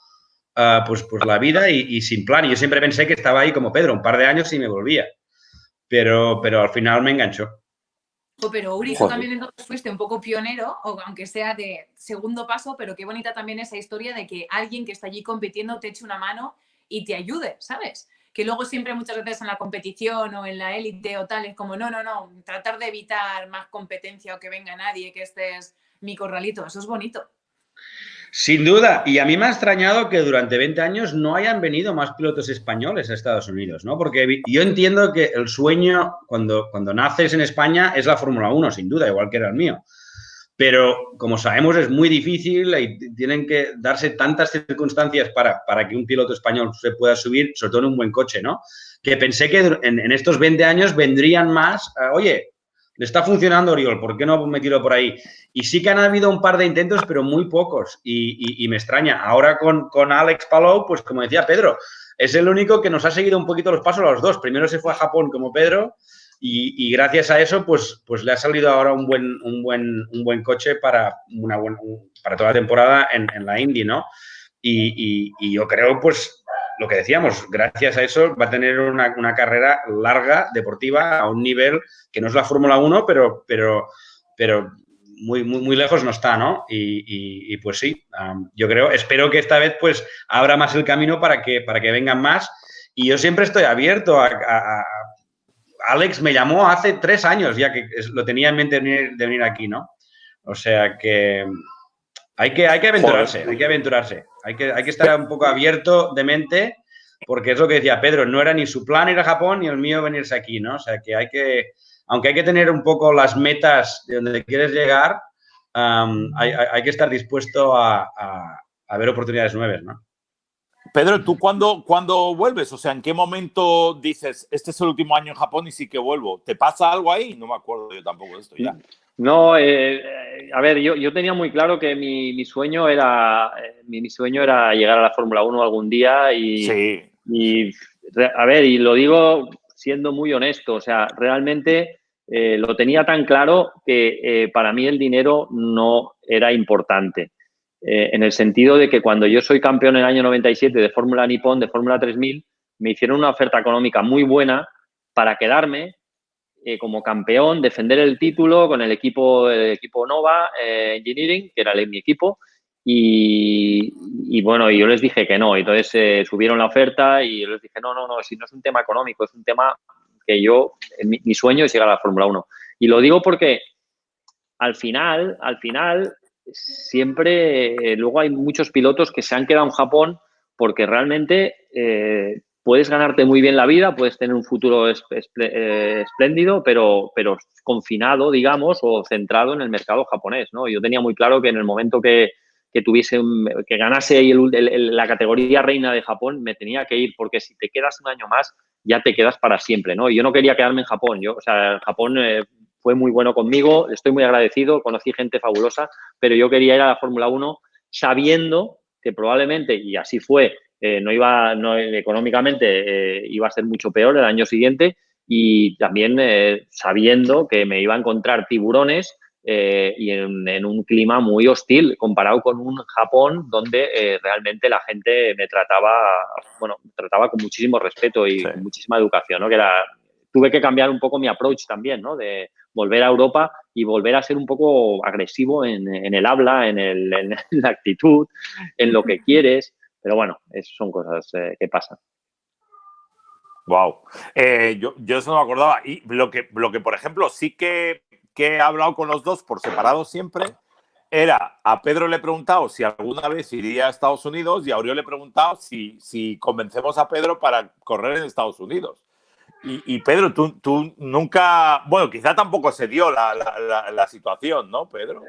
Speaker 2: pues la vida y sin plan. Y yo siempre pensé que estaba ahí como Pedro, un par de años y me volvía. Pero al final me enganchó.
Speaker 4: Pero Uri, tú también entonces fuiste un poco pionero, o aunque sea de segundo paso, pero qué bonita también esa historia de que alguien que está allí compitiendo te eche una mano y te ayude, ¿sabes? Que luego siempre muchas veces en la competición o en la élite o tal es como, no, tratar de evitar más competencia o que venga nadie, que este es mi corralito. Eso es bonito.
Speaker 2: Sin duda, y a mí me ha extrañado que durante 20 años no hayan venido más pilotos españoles a Estados Unidos, ¿no? Porque yo entiendo que el sueño cuando naces en España es la Fórmula 1, sin duda, igual que era el mío. pero como sabemos es muy difícil y tienen que darse tantas circunstancias para que un piloto español se pueda subir, sobre todo en un buen coche, ¿no? Que pensé que en estos 20 años vendrían más, oye, le está funcionando Oriol, ¿por qué no me tiro por ahí? Y sí que han habido un par de intentos, pero muy pocos, y me extraña. Ahora con Alex Palou, pues como decía Pedro, es el único que nos ha seguido un poquito los pasos a los dos. Primero se fue a Japón como Pedro, y gracias a eso, pues le ha salido ahora un buen coche para toda la temporada en la Indy, ¿no? Y yo creo, pues, lo que decíamos, gracias a eso va a tener una carrera larga, deportiva, a un nivel que no es la Fórmula 1, pero muy lejos no está, ¿no? Y pues sí, yo espero que esta vez pues abra más el camino para que vengan más. Y yo siempre estoy abierto a Alex me llamó hace 3 años ya que lo tenía en mente de venir aquí, ¿no? O sea que hay que aventurarse, hay que aventurarse. Hay que estar un poco abierto de mente, porque es lo que decía Pedro, no era ni su plan ir a Japón ni el mío venirse aquí, ¿no? O sea que aunque hay que tener un poco las metas de donde quieres llegar, hay que estar dispuesto a ver oportunidades nuevas, ¿no?
Speaker 1: Pedro, ¿tú cuándo vuelves? O sea, ¿en qué momento dices, este es el último año en Japón y sí que vuelvo? ¿Te pasa algo ahí? No me acuerdo yo tampoco de esto ya.
Speaker 3: No, a ver, yo tenía muy claro que mi sueño era llegar a la Fórmula 1 algún día
Speaker 1: Sí.
Speaker 3: y a ver, y lo digo siendo muy honesto, o sea, realmente lo tenía tan claro que para mí el dinero no era importante. En el sentido de que cuando yo soy campeón en el año 97 de Fórmula Nippon, de Fórmula 3000, me hicieron una oferta económica muy buena para quedarme como campeón, defender el título con el equipo Nova Engineering, que era mi equipo, y bueno, y yo les dije que no. Entonces subieron la oferta y yo les dije, no, si no es un tema económico, es un tema que mi sueño es llegar a la Fórmula 1. Y lo digo porque al final, siempre luego hay muchos pilotos que se han quedado en Japón porque realmente puedes ganarte muy bien la vida, puedes tener un futuro espléndido, pero confinado, digamos, o centrado en el mercado japonés, ¿no? Yo tenía muy claro que en el momento que ganase la categoría reina de Japón, me tenía que ir, porque si te quedas un año más, ya te quedas para siempre, ¿no? Y yo no quería quedarme en Japón. Japón fue muy bueno conmigo, estoy muy agradecido, conocí gente fabulosa, pero yo quería ir a la Fórmula 1 sabiendo que probablemente, y así fue, económicamente iba a ser mucho peor el año siguiente, y también sabiendo que me iba a encontrar tiburones y en un clima muy hostil comparado con un Japón donde realmente la gente me trataba con muchísimo respeto y con muchísima educación, ¿no? Tuve que cambiar un poco mi approach también, ¿no? De volver a Europa y volver a ser un poco agresivo en el habla, en la actitud, en lo que quieres. Pero bueno, esas son cosas que pasan.
Speaker 1: Wow. Yo eso no me acordaba. Y lo que por ejemplo, sí que he hablado con los dos por separado siempre, era a Pedro le he preguntado si alguna vez iría a Estados Unidos y a Oriol le he preguntado si convencemos a Pedro para correr en Estados Unidos. Y Pedro, tú nunca... Bueno, quizá tampoco se dio la situación, ¿no, Pedro?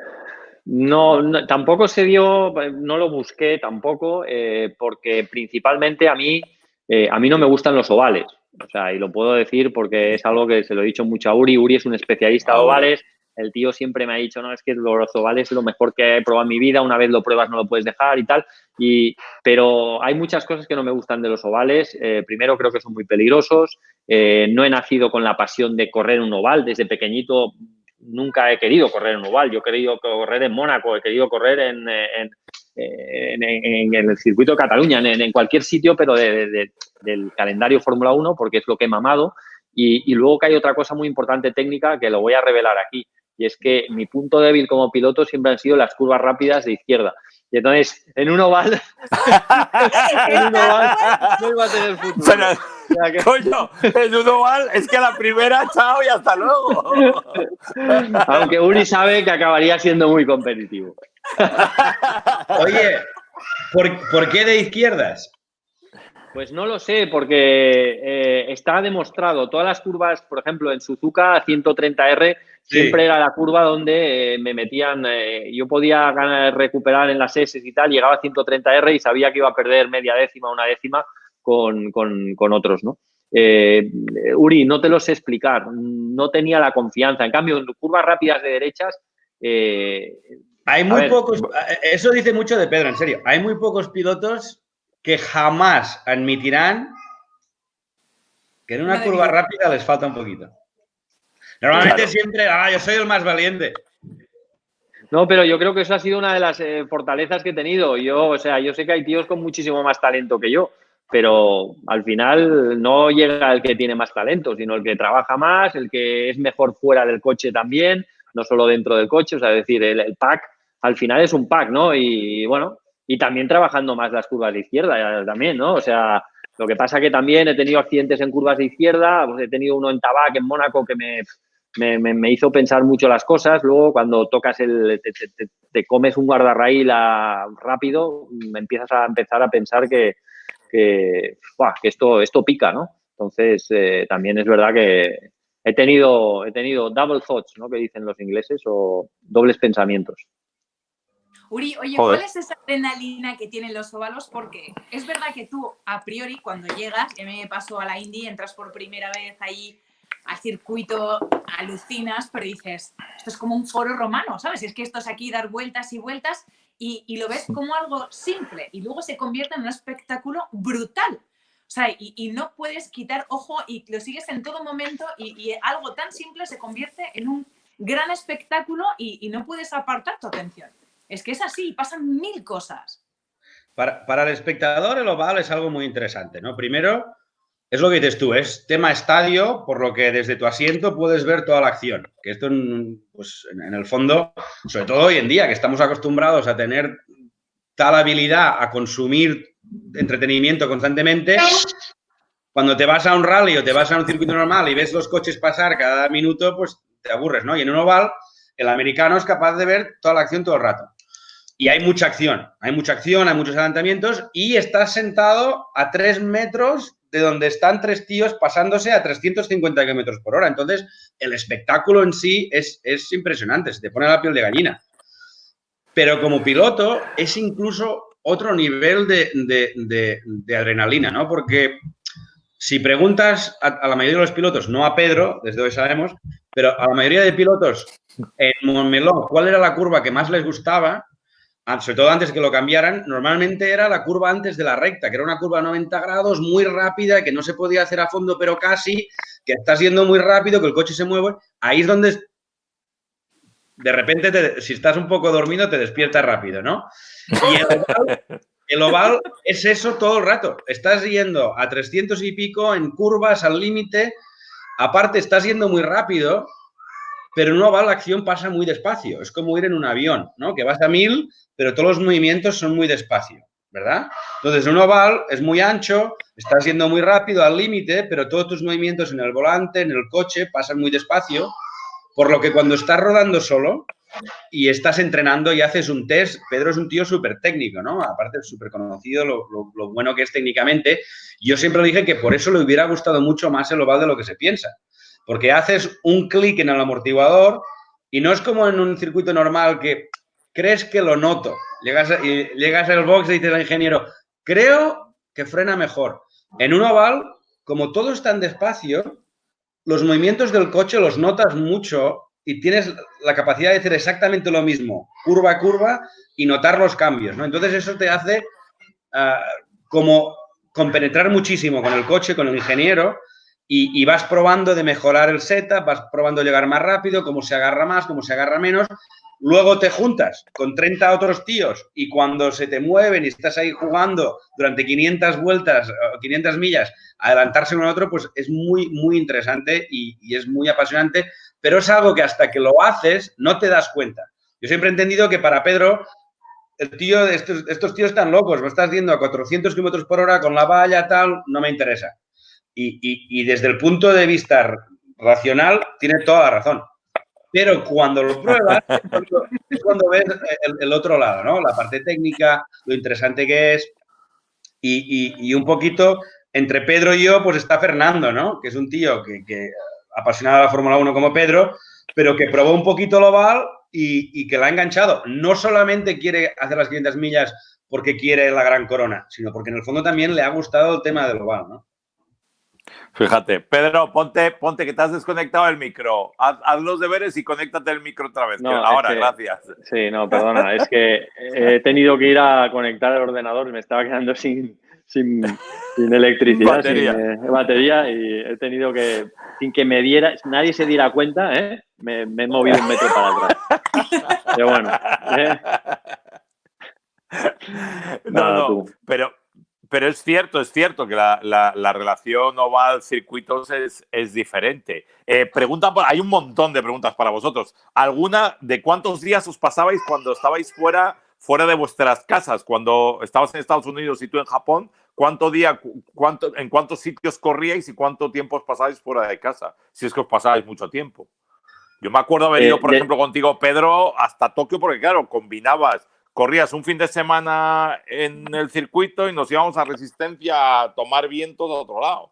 Speaker 3: No, tampoco se dio, no lo busqué tampoco, porque principalmente a mí no me gustan los ovales. O sea, y lo puedo decir porque es algo que se lo he dicho mucho a Uri. Uri es un especialista de ovales. El tío siempre me ha dicho, no, es que los ovales es lo mejor que he probado en mi vida. Una vez lo pruebas no lo puedes dejar y tal. Pero hay muchas cosas que no me gustan de los ovales. Primero, creo que son muy peligrosos. No he nacido con la pasión de correr un oval. Desde pequeñito nunca he querido correr en un oval. Yo he querido correr en Mónaco, he querido correr en el circuito de Cataluña, en cualquier sitio, pero del calendario Fórmula 1, porque es lo que he mamado. Y luego que hay otra cosa muy importante técnica que lo voy a revelar aquí, y es que mi punto débil como piloto siempre han sido las curvas rápidas de izquierda. Y entonces, en un oval no iba a tener futuro.
Speaker 1: Pero, coño, en un oval es que la primera, chao y hasta luego.
Speaker 3: Aunque Uri sabe que acabaría siendo muy competitivo.
Speaker 2: Oye, ¿por qué de izquierdas?
Speaker 3: Pues no lo sé, porque está demostrado. Todas las curvas, por ejemplo, en Suzuka 130R siempre era la curva donde me metían, yo podía recuperar en las S y tal, llegaba a 130R y sabía que iba a perder media décima, una décima con otros, ¿no? Uri, no te lo sé explicar, no tenía la confianza. En cambio, en curvas rápidas de derechas,
Speaker 2: hay muy pocos, eso dice mucho de Pedro, en serio. Hay muy pocos pilotos que jamás admitirán que en una curva rápida les falta un poquito. Normalmente siempre, yo soy el más valiente.
Speaker 3: No, pero yo creo que eso ha sido una de las fortalezas que he tenido. Yo sé que hay tíos con muchísimo más talento que yo, pero al final no llega el que tiene más talento, sino el que trabaja más, el que es mejor fuera del coche también, no solo dentro del coche. O sea, es decir, el pack al final es un pack, ¿no? Y bueno, y también trabajando más las curvas de izquierda también, ¿no? O sea, lo que pasa que también he tenido accidentes en curvas de izquierda, pues he tenido uno en Tabac, en Mónaco, que me hizo pensar mucho las cosas. Luego, cuando tocas te comes un guardarraíl rápido, empiezas a empezar a pensar que esto pica, ¿no? Entonces, también es verdad que he tenido double thoughts, ¿no? Que dicen los ingleses, o dobles pensamientos.
Speaker 4: Uri, oye, ¿cuál es esa adrenalina que tienen los óvalos? Porque es verdad que tú, a priori, cuando llegas, y a mí me pasó a la Indy, entras por primera vez ahí al circuito, alucinas, pero dices, esto es como un foro romano, ¿sabes? Es que esto es aquí dar vueltas y vueltas y lo ves como algo simple y luego se convierte en un espectáculo brutal. O sea, y no puedes quitar ojo y lo sigues en todo momento y algo tan simple se convierte en un gran espectáculo y no puedes apartar tu atención. Es que es así, pasan 1000 cosas.
Speaker 2: Para el espectador el oval es algo muy interesante, ¿no? Primero, es lo que dices tú, es tema estadio, por lo que desde tu asiento puedes ver toda la acción. Que esto, pues, en el fondo, sobre todo hoy en día, que estamos acostumbrados a tener tal habilidad a consumir entretenimiento constantemente, cuando te vas a un rally o te vas a un circuito normal y ves los coches pasar cada minuto, pues te aburres, ¿no? Y en un oval, el americano es capaz de ver toda la acción todo el rato. Y hay mucha acción, hay muchos adelantamientos y estás sentado a 3 metros de donde están 3 tíos pasándose a 350 km por hora. Entonces, el espectáculo en sí es impresionante, se te pone la piel de gallina. Pero como piloto es incluso otro nivel de adrenalina, ¿no? Porque si preguntas a la mayoría de los pilotos, no a Pedro, desde hoy sabemos, pero a la mayoría de pilotos en Montmeló, ¿cuál era la curva que más les gustaba? Sobre todo antes de que lo cambiaran, normalmente era la curva antes de la recta, que era una curva a 90 grados, muy rápida, que no se podía hacer a fondo, pero casi, que estás yendo muy rápido, que el coche se mueve. Ahí es donde, de repente, si estás un poco dormido, te despiertas rápido, ¿no? Y el oval es eso todo el rato. Estás yendo a 300 y pico en curvas, al límite. Aparte, estás yendo muy rápido, pero en un oval la acción pasa muy despacio. Es como ir en un avión, ¿no? Que vas a 1000, pero todos los movimientos son muy despacio, ¿verdad? Entonces, un oval es muy ancho, estás yendo muy rápido al límite, pero todos tus movimientos en el volante, en el coche, pasan muy despacio, por lo que cuando estás rodando solo y estás entrenando y haces un test, Pedro es un tío súper técnico, ¿no? Aparte, es súper conocido, lo bueno que es técnicamente. Yo siempre dije que por eso le hubiera gustado mucho más el oval de lo que se piensa. Porque haces un clic en el amortiguador y no es como en un circuito normal que crees que lo noto. Llegas al box y dices al ingeniero, creo que frena mejor. En un oval, como todo es tan despacio, los movimientos del coche los notas mucho y tienes la capacidad de hacer exactamente lo mismo, curva a curva, y notar los cambios, ¿no? Entonces eso te hace como compenetrar muchísimo con el coche, con el ingeniero, y vas probando de mejorar el setup, vas probando de llegar más rápido, cómo se agarra más, cómo se agarra menos. Luego te juntas con 30 otros tíos y cuando se te mueven y estás ahí jugando durante 500 vueltas, 500 millas, adelantarse uno a otro, pues es muy, muy interesante y es muy apasionante, pero es algo que hasta que lo haces no te das cuenta. Yo siempre he entendido que para Pedro, el tío, estos tíos están locos, me estás yendo a 400 km por hora con la valla, tal, no me interesa. Y desde el punto de vista racional, tiene toda la razón. Pero cuando lo pruebas, es cuando ves el otro lado, ¿no? La parte técnica, lo interesante que es. Y un poquito, entre Pedro y yo, pues está Fernando, ¿no? Que es un tío que apasionado de la Fórmula 1 como Pedro, pero que probó un poquito el oval y que la ha enganchado. No solamente quiere hacer las 500 millas porque quiere la Gran Corona, sino porque en el fondo también le ha gustado el tema del oval, ¿no?
Speaker 1: Fíjate, Pedro, ponte que te has desconectado el micro. Haz los deberes y conéctate el micro otra vez.
Speaker 3: No,
Speaker 1: ahora, gracias.
Speaker 3: Sí, no, perdona. Es que he tenido que ir a conectar el ordenador y me estaba quedando sin electricidad,
Speaker 1: Batería.
Speaker 3: sin batería, y he tenido que, sin que nadie se diera cuenta, me he movido 1 metro para atrás. Pero bueno.
Speaker 1: No, pero es cierto que la relación oval-circuitos es diferente. Hay un montón de preguntas para vosotros. ¿Alguna de cuántos días os pasabais cuando estabais fuera de vuestras casas? Cuando estabas en Estados Unidos y tú en Japón, ¿en cuántos sitios corríais y cuánto tiempo os pasabais fuera de casa? Si es que os pasabais mucho tiempo. Yo me acuerdo haber ido, por ejemplo, contigo, Pedro, hasta Tokio, porque claro, corrías un fin de semana en el circuito y nos íbamos a Resistencia a tomar viento de otro lado.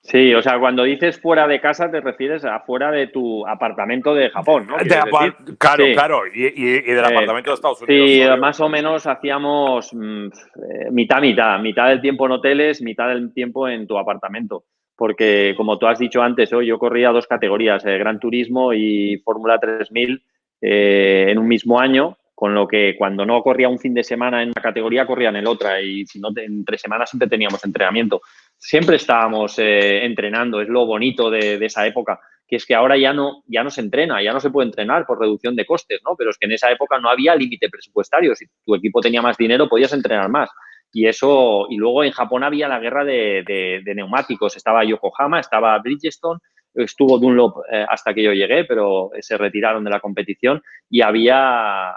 Speaker 3: Sí, o sea, cuando dices fuera de casa te refieres a fuera de tu apartamento de Japón, ¿no?
Speaker 1: Claro, sí. Claro, y del apartamento de Estados Unidos.
Speaker 3: Sí, más o menos hacíamos mitad del tiempo en hoteles, mitad del tiempo en tu apartamento. Porque, como tú has dicho antes, yo corría 2 categorías, Gran Turismo y Fórmula 3000 en un mismo año, con lo que cuando no corría un fin de semana en una categoría, corría en el otra, y si no, entre semanas siempre teníamos entrenamiento. Siempre estábamos entrenando, es lo bonito de esa época, que es que ahora ya no se entrena, ya no se puede entrenar por reducción de costes, ¿no? Pero es que en esa época no había límite presupuestario. Si tu equipo tenía más dinero, podías entrenar más. Y luego en Japón había la guerra de neumáticos. Estaba Yokohama, estaba Bridgestone, estuvo Dunlop hasta que yo llegué, pero se retiraron de la competición, y había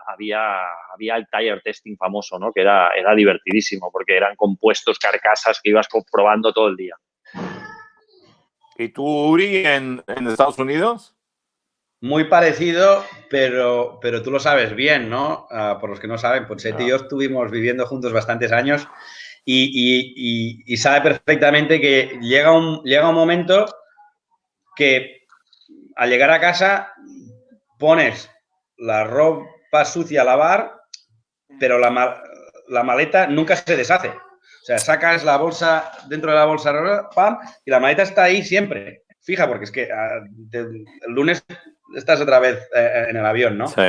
Speaker 3: el tire testing famoso, ¿no? Que era divertidísimo, porque eran compuestos, carcasas que ibas comprobando todo el día.
Speaker 1: ¿Y tú, Uri, en Estados Unidos?
Speaker 2: Muy parecido, pero tú lo sabes bien, ¿no? Por los que no saben, Ponsete y yo estuvimos viviendo juntos bastantes años y sabe perfectamente que llega un momento que al llegar a casa pones la ropa sucia a lavar, pero la maleta nunca se deshace. O sea, sacas la bolsa dentro de la bolsa, ¡pam! Y la maleta está ahí siempre. Fija, porque es que el lunes estás otra vez en el avión, ¿no?
Speaker 1: Sí.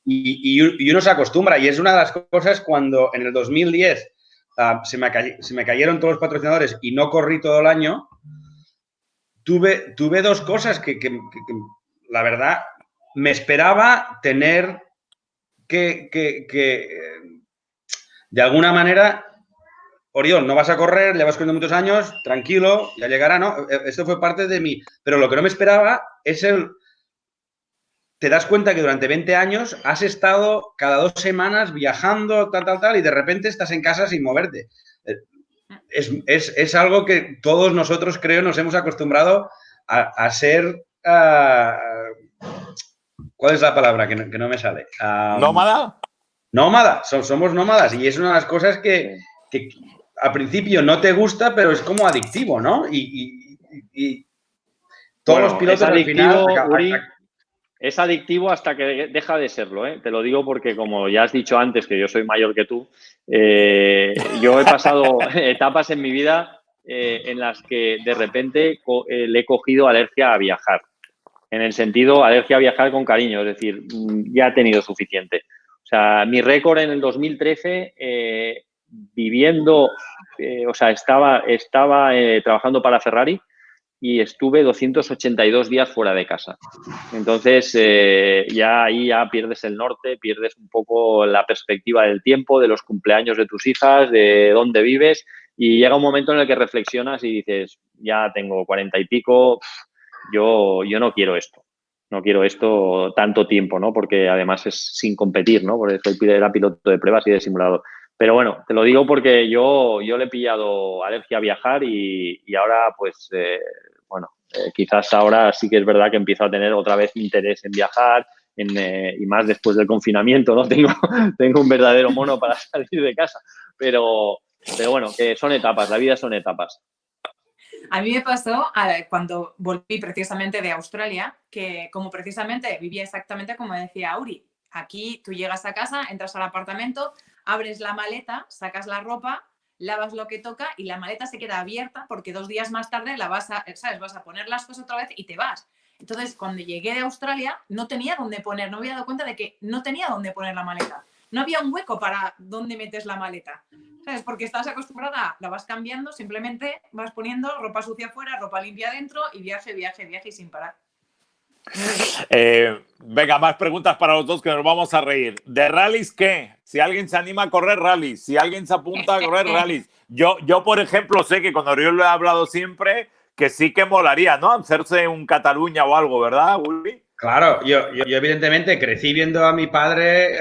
Speaker 2: Y uno se acostumbra. Y es una de las cosas cuando en el 2010 se me cayeron todos los patrocinadores y no corrí todo el año. Tuve 2 cosas que la verdad, me esperaba tener que de alguna manera, Oriol, no vas a correr, llevas corriendo muchos años, tranquilo, ya llegará, ¿no? Esto fue parte de mí. Pero lo que no me esperaba es te das cuenta que durante 20 años has estado cada 2 semanas viajando, tal, y de repente estás en casa sin moverte. Es algo que todos nosotros, creo, nos hemos acostumbrado a ser... ¿Cuál es la palabra que no me sale?
Speaker 1: ¿Nómada?
Speaker 2: Nómada, somos nómadas, y es una de las cosas que al principio no te gusta, pero es como adictivo, ¿no? Y todos los pilotos al final...
Speaker 3: Uri, es adictivo hasta que deja de serlo, ¿eh? Te lo digo porque, como ya has dicho antes, que yo soy mayor que tú, yo he pasado etapas en mi vida en las que de repente le he cogido alergia a viajar. En el sentido, alergia a viajar con cariño, es decir, ya he tenido suficiente. O sea, mi récord en el 2013, viviendo, estaba trabajando para Ferrari y estuve 282 días fuera de casa. Entonces, ya ahí ya pierdes el norte, pierdes un poco la perspectiva del tiempo, de los cumpleaños de tus hijas, de dónde vives, y llega un momento en el que reflexionas y dices, ya tengo 40 y pico, yo no quiero esto. No quiero esto tanto tiempo, ¿no? Porque además es sin competir, ¿no? Porque era piloto de pruebas y de simulador. Pero bueno, te lo digo porque yo le he pillado alergia a viajar y ahora, pues, quizás ahora sí que es verdad que empiezo a tener otra vez interés en viajar y más después del confinamiento, ¿no? Tengo un verdadero mono para salir de casa. Pero bueno, que son etapas, la vida son etapas.
Speaker 4: A mí me pasó cuando volví precisamente de Australia, que como precisamente vivía exactamente como decía Auri. Aquí tú llegas a casa, entras al apartamento, abres la maleta, sacas la ropa, lavas lo que toca y la maleta se queda abierta porque 2 días más tarde vas a poner las cosas otra vez y te vas. Entonces, cuando llegué de Australia, no tenía dónde poner, no me había dado cuenta de que no tenía dónde poner la maleta. No había un hueco para dónde metes la maleta. ¿Sabes? Porque estás acostumbrada, la vas cambiando, simplemente vas poniendo ropa sucia afuera, ropa limpia adentro y viaje y sin parar.
Speaker 1: Venga, más preguntas para los dos que nos vamos a reír. ¿De rallies qué? Si alguien se anima a correr rallies, si alguien se apunta a correr rallies. Yo, por ejemplo, sé que con Oriol lo he hablado siempre, que sí que molaría, ¿no? Hacerse un Cataluña o algo, ¿verdad, Uli?
Speaker 2: Claro, yo evidentemente crecí viendo a mi padre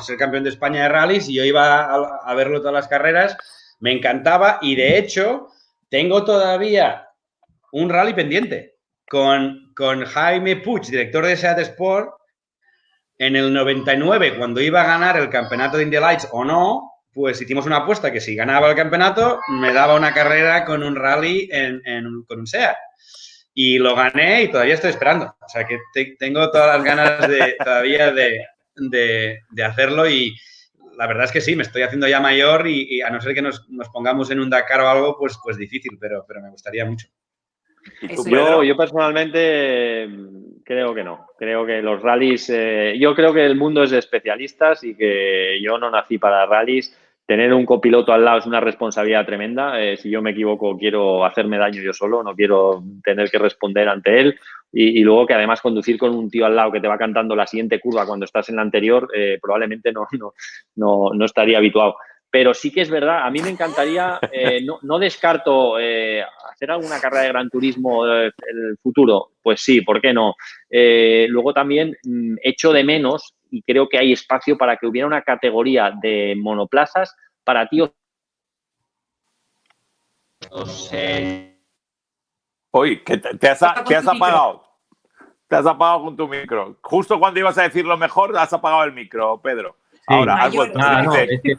Speaker 2: ser campeón de España de rallies y yo iba a verlo todas las carreras, me encantaba y de hecho tengo todavía un rally pendiente con Jaime Puig, director de SEAT Sport, en el 99, cuando iba a ganar el campeonato de Indy Lights o no, pues hicimos una apuesta que si ganaba el campeonato me daba una carrera con un rally con un SEAT. Y lo gané y todavía estoy esperando. O sea que tengo todas las ganas todavía de hacerlo y la verdad es que sí, me estoy haciendo ya mayor y a no ser que nos pongamos en un Dakar o algo, pues difícil, pero me gustaría mucho.
Speaker 3: Yo personalmente creo que no. Creo que los rallies... yo creo que el mundo es de especialistas y que yo no nací para rallies. Tener un copiloto al lado es una responsabilidad tremenda. Si yo me equivoco, quiero hacerme daño yo solo, no quiero tener que responder ante él. Y luego que además conducir con un tío al lado que te va cantando la siguiente curva cuando estás en la anterior, probablemente no estaría habituado. Pero sí que es verdad, a mí me encantaría, no descarto hacer alguna carrera de Gran Turismo en el futuro. Pues sí, ¿por qué no? Luego también echo de menos y creo que hay espacio para que hubiera una categoría de monoplazas para tíos.
Speaker 2: No sé.
Speaker 1: Oye, que te has apagado. Te has apagado con tu micro. Justo cuando ibas a decir lo mejor, has apagado el micro, Pedro.
Speaker 5: Sí.
Speaker 1: Ahora, has vuelto.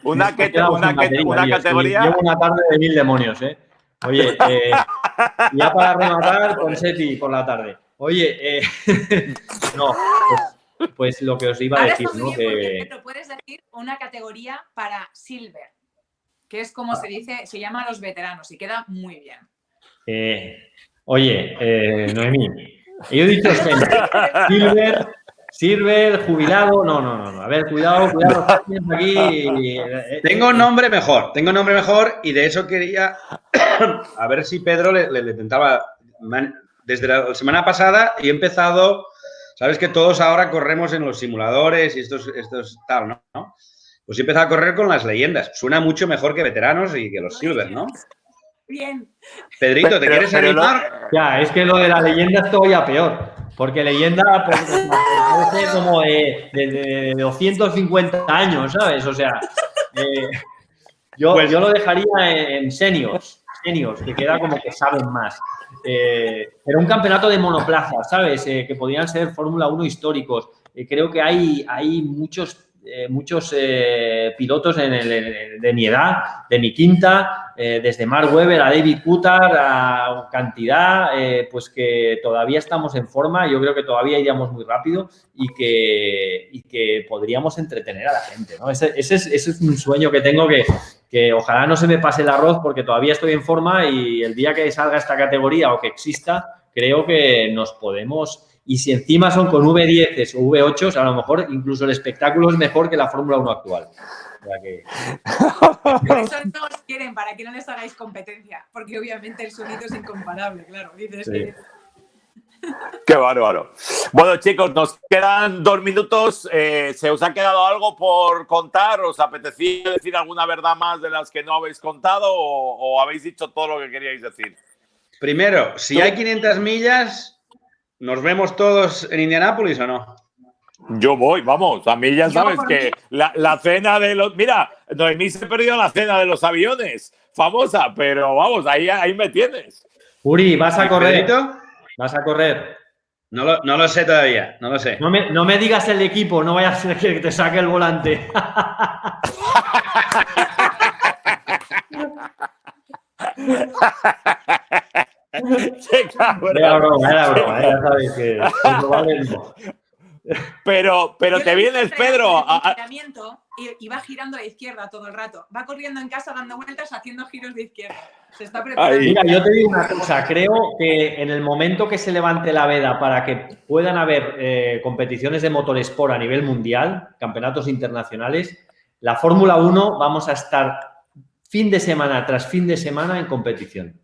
Speaker 1: Una categoría.
Speaker 5: Llevo una tarde de 1000 demonios, ¿eh? Oye, ya para rematar, Ponseti por la tarde. Oye, no, pues lo que os iba a decir, ¿no?
Speaker 4: Pero puedes decir una categoría para Silver, que es como se dice, se llama los veteranos y queda muy bien.
Speaker 5: Oye, Noemí, yo he dicho Silver, jubilado, no. A ver, cuidado, aquí.
Speaker 2: Tengo un nombre mejor y de eso quería a ver si Pedro le tentaba. Desde la semana pasada he empezado, sabes que todos ahora corremos en los simuladores y estos tal, ¿no? Pues he empezado a correr con las leyendas. Suena mucho mejor que veteranos y que los Silver, ¿no?
Speaker 4: Bien.
Speaker 2: Pedrito, ¿te quieres animar?
Speaker 5: Ya, es que lo de la leyenda es todavía peor. Porque leyenda parece como de 250 años, ¿sabes? O sea, yo lo dejaría en seniors, que queda como que saben más. Pero un campeonato de monoplazas, ¿sabes? Que podrían ser Fórmula 1 históricos. Creo que hay muchos pilotos de mi edad, de mi quinta, desde Mark Webber a David Coulthard, a cantidad, pues que todavía estamos en forma. Yo creo que todavía iríamos muy rápido y que podríamos entretener a la gente, ¿no? Ese es un sueño que tengo que ojalá no se me pase el arroz porque todavía estoy en forma y el día que salga esta categoría o que exista, creo que nos podemos... Y si encima son con V10s o V8s, a lo mejor incluso el espectáculo es mejor que la Fórmula 1 actual. O sea que...
Speaker 4: Por eso no os quieren, para que no les hagáis competencia, porque obviamente el sonido es incomparable, claro. Dices que...
Speaker 1: Qué bárbaro. Bueno, chicos, nos quedan 2 minutos. ¿Se os ha quedado algo por contar? ¿Os apetecía decir alguna verdad más de las que no habéis contado o habéis dicho todo lo que queríais decir?
Speaker 2: Primero, si hay 500 millas... ¿Nos vemos todos en Indianápolis o no?
Speaker 1: Yo voy, vamos. A mí ya sabes que la cena de los... Mira, Noemí se perdió la cena de los aviones, famosa, pero vamos, ahí me tienes.
Speaker 5: Uri, ¿vas a correr?
Speaker 2: ¿Pedrito?
Speaker 5: ¿Vas a correr?
Speaker 2: No lo sé todavía, no lo sé.
Speaker 5: No me digas el equipo, no vaya a ser que te saque el volante.
Speaker 1: Qué cabrón.
Speaker 5: Era broma, ya sabéis que eso vale, no.
Speaker 1: Pero
Speaker 4: Yo
Speaker 1: te
Speaker 4: le
Speaker 1: vienes,
Speaker 4: hice
Speaker 1: Pedro.
Speaker 4: el confinamiento y va girando a la izquierda todo el rato. Va corriendo en casa dando vueltas, haciendo giros de izquierda. Se está preparando.
Speaker 1: Ahí.
Speaker 5: Mira, yo te digo una cosa, creo que en el momento que se levante la veda para que puedan haber competiciones de motorsport a nivel mundial, campeonatos internacionales, la Fórmula 1 vamos a estar fin de semana tras fin de semana en competición.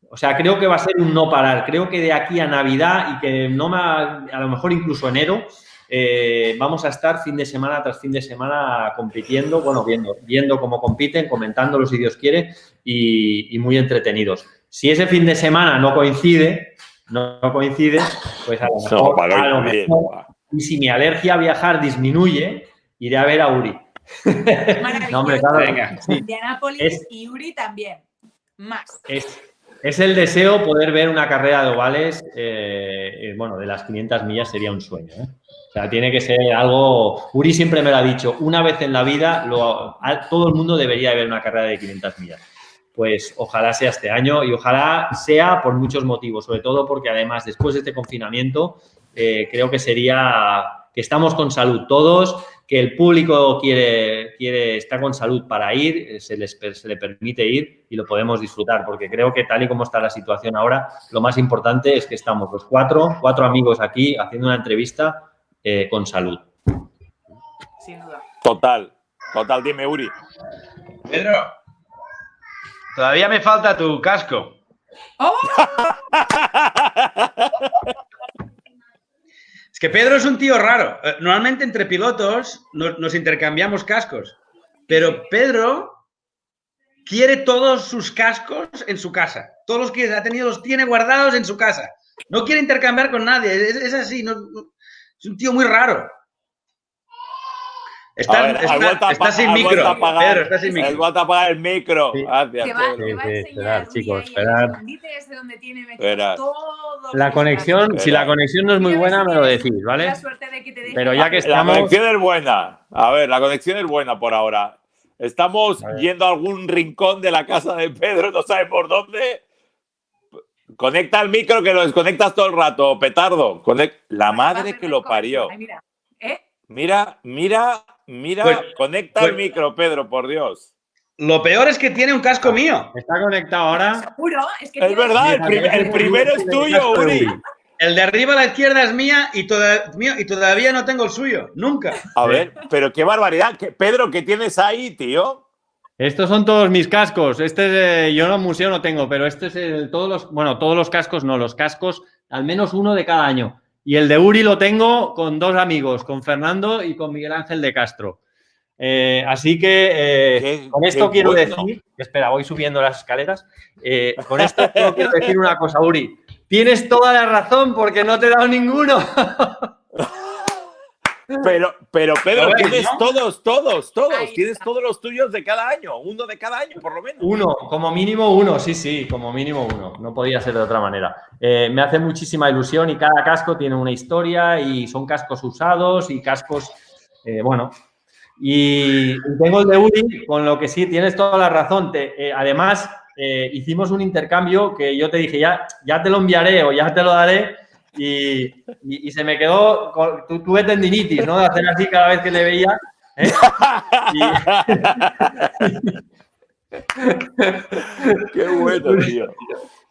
Speaker 5: O sea, creo que va a ser un no parar. Creo que de aquí a Navidad y que a lo mejor incluso enero, vamos a estar fin de semana tras fin de semana compitiendo, bueno, viendo cómo compiten, comentándolo si Dios quiere y muy entretenidos. Si ese fin de semana no coincide, pues a lo mejor, y si mi alergia a viajar disminuye, iré a ver a Uri.
Speaker 4: Maravilloso.
Speaker 5: No, hombre, claro.
Speaker 2: Venga.
Speaker 5: Sí.
Speaker 4: Indianápolis y Uri también. Más.
Speaker 5: Es el deseo poder ver una carrera de ovales, bueno, de las 500 millas sería un sueño, ¿eh? O sea, tiene que ser algo... Uri siempre me lo ha dicho, una vez en la vida todo el mundo debería ver una carrera de 500 millas. Pues ojalá sea este año y ojalá sea por muchos motivos, sobre todo porque además después de este confinamiento creo que sería que estamos con salud todos, que el público está con salud para ir, se le permite ir y lo podemos disfrutar, porque creo que tal y como está la situación ahora, lo más importante es que estamos los cuatro amigos aquí haciendo una entrevista con salud.
Speaker 4: Sin duda.
Speaker 1: Total, dime, Uri.
Speaker 2: Pedro, todavía me falta tu casco.
Speaker 4: ¡Oh!
Speaker 2: Es que Pedro es un tío raro. Normalmente entre pilotos nos intercambiamos cascos, pero Pedro quiere todos sus cascos en su casa. Todos los que ha tenido los tiene guardados en su casa. No quiere intercambiar con nadie. Es así. Es un tío muy raro. Está sin micro. Pedro, está sin micro.
Speaker 1: Él va a apagar el micro.
Speaker 5: Sí.
Speaker 1: Gracias,
Speaker 4: Te va a enseñar
Speaker 5: esperad,
Speaker 4: Uri
Speaker 5: chicos,
Speaker 4: ahí
Speaker 5: esperad.
Speaker 4: el escondite ese donde tiene metido todo.
Speaker 5: La conexión, si la conexión no es muy buena, me lo decís, ¿vale?
Speaker 4: La suerte de que te deje.
Speaker 5: Pero ya que
Speaker 1: La
Speaker 5: estamos...
Speaker 1: conexión es buena. A ver, la conexión es buena por ahora. Estamos yendo a algún rincón de la casa de Pedro, no sabes por dónde. Conecta el micro que lo desconectas todo el rato, petardo. La madre que lo parió.
Speaker 4: Ay, mira.
Speaker 1: Mira,
Speaker 2: Pues,
Speaker 1: conecta el micro, Pedro, por Dios.
Speaker 2: Lo peor es que tiene un casco mío.
Speaker 5: ¿Está conectado ahora?
Speaker 4: Seguro, es que
Speaker 1: Es verdad, el primero es tuyo, Uri.
Speaker 2: El de arriba a la izquierda es mía y todavía no tengo el suyo. Nunca.
Speaker 1: A ver, pero qué barbaridad. Pedro, ¿qué tienes ahí, tío?
Speaker 5: Estos son todos mis cascos. Yo en el museo no tengo, pero este es todos los cascos no, los cascos, al menos uno de cada año. Y el de Uri lo tengo con dos amigos, con Fernando y con Miguel Ángel de Castro. Así que con esto quiero decir, espera, voy subiendo las escaleras. Con esto quiero decir una cosa, Uri. Tienes toda la razón porque no te he dado ninguno.
Speaker 1: Pero Pedro,
Speaker 2: ves,
Speaker 1: tienes
Speaker 2: ¿no?
Speaker 1: todos.
Speaker 4: Ahí
Speaker 1: Tienes
Speaker 4: está.
Speaker 1: todos los tuyos de cada año. Uno de cada año, por lo menos.
Speaker 5: Uno, como mínimo uno, sí, como mínimo uno. No podía ser de otra manera. Me hace muchísima ilusión y cada casco tiene una historia y son cascos usados y cascos, bueno. Y tengo el de Uri, con lo que sí, tienes toda la razón. Además, hicimos un intercambio que yo te dije, ya te lo enviaré o ya te lo daré. Y se me quedó, tuve tendinitis, ¿no? De hacer así cada vez que le veía.
Speaker 1: Qué bueno, tío.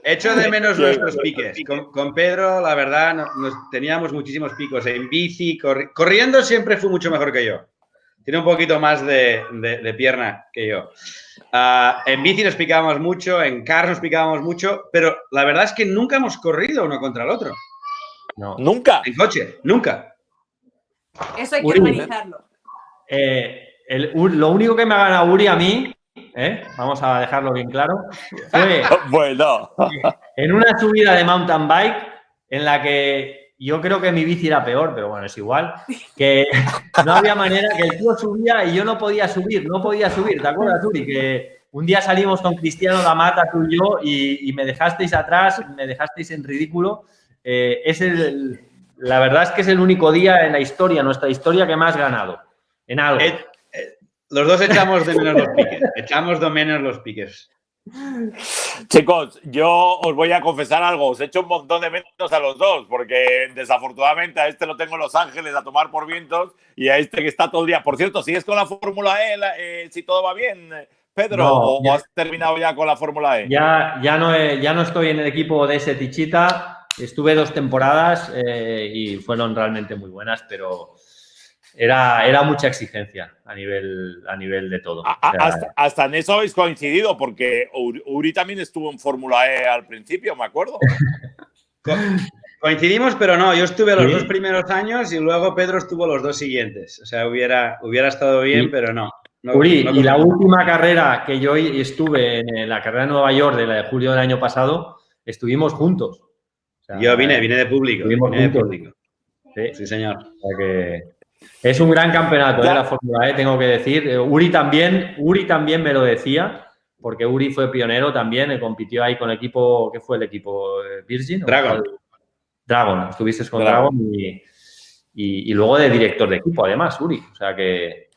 Speaker 2: Echo de menos nuestros piques. Con Pedro, la verdad, teníamos muchísimos picos. En bici, corriendo siempre fue mucho mejor que yo. Tiene un poquito más de pierna que yo. En bici nos picábamos mucho, en car nos picábamos mucho, pero la verdad es que nunca hemos corrido uno contra el otro.
Speaker 5: No.
Speaker 1: Nunca.
Speaker 2: En coche, nunca.
Speaker 4: Eso hay que
Speaker 5: Uri.
Speaker 4: organizarlo.
Speaker 5: Lo único que me ha ganado Uri a mí, vamos a dejarlo bien claro, fue
Speaker 1: Bueno.
Speaker 5: en una subida de mountain bike en la que yo creo que mi bici era peor, pero bueno, es igual, que no había manera, que el tío subía y yo no podía subir, ¿te acuerdas, Uri? Que un día salimos con Cristiano Damata, tú y yo, y me dejasteis atrás, me dejasteis en ridículo. La verdad es que es el único día en la historia, nuestra historia, que me has ganado en algo.
Speaker 2: Los dos echamos de menos los piques.
Speaker 1: Chicos, yo os voy a confesar algo. Os he hecho un montón de menos a los dos, porque desafortunadamente a este lo tengo en Los Ángeles a tomar por vientos y a este que está todo el día. Por cierto, ¿sigues con la Fórmula E? Si todo va bien, Pedro,
Speaker 5: No,
Speaker 1: ¿o has terminado ya con la Fórmula E?
Speaker 5: Ya no estoy en el equipo de ese Tichita. Estuve 2 temporadas y fueron realmente muy buenas, pero era mucha exigencia a nivel de todo. O sea,
Speaker 1: Hasta en eso habéis coincidido, porque Uri también estuvo en Fórmula E al principio, me acuerdo.
Speaker 2: Coincidimos, pero no. Yo estuve los
Speaker 5: Sí.
Speaker 2: 2 primeros años y luego Pedro estuvo los 2 siguientes. O sea, hubiera estado bien, pero no.
Speaker 5: Uri,
Speaker 2: no
Speaker 5: y la última carrera que yo estuve en la carrera de Nueva York, de la de julio del año pasado, estuvimos juntos. O sea,
Speaker 2: Yo vine de público.
Speaker 5: estuvimos
Speaker 2: Vine de
Speaker 5: juntos.
Speaker 2: público.
Speaker 5: Sí.
Speaker 2: Sí, señor.
Speaker 5: O sea que es un gran campeonato, la Fórmula E, tengo que decir. Uri también me lo decía, porque Uri fue pionero también, compitió ahí con el equipo, ¿qué fue el equipo? ¿Virgin?
Speaker 2: Dragon.
Speaker 5: Dragon, estuviste con
Speaker 1: Dragon.
Speaker 5: Dragon y luego de director de equipo, además, Uri. O sea que...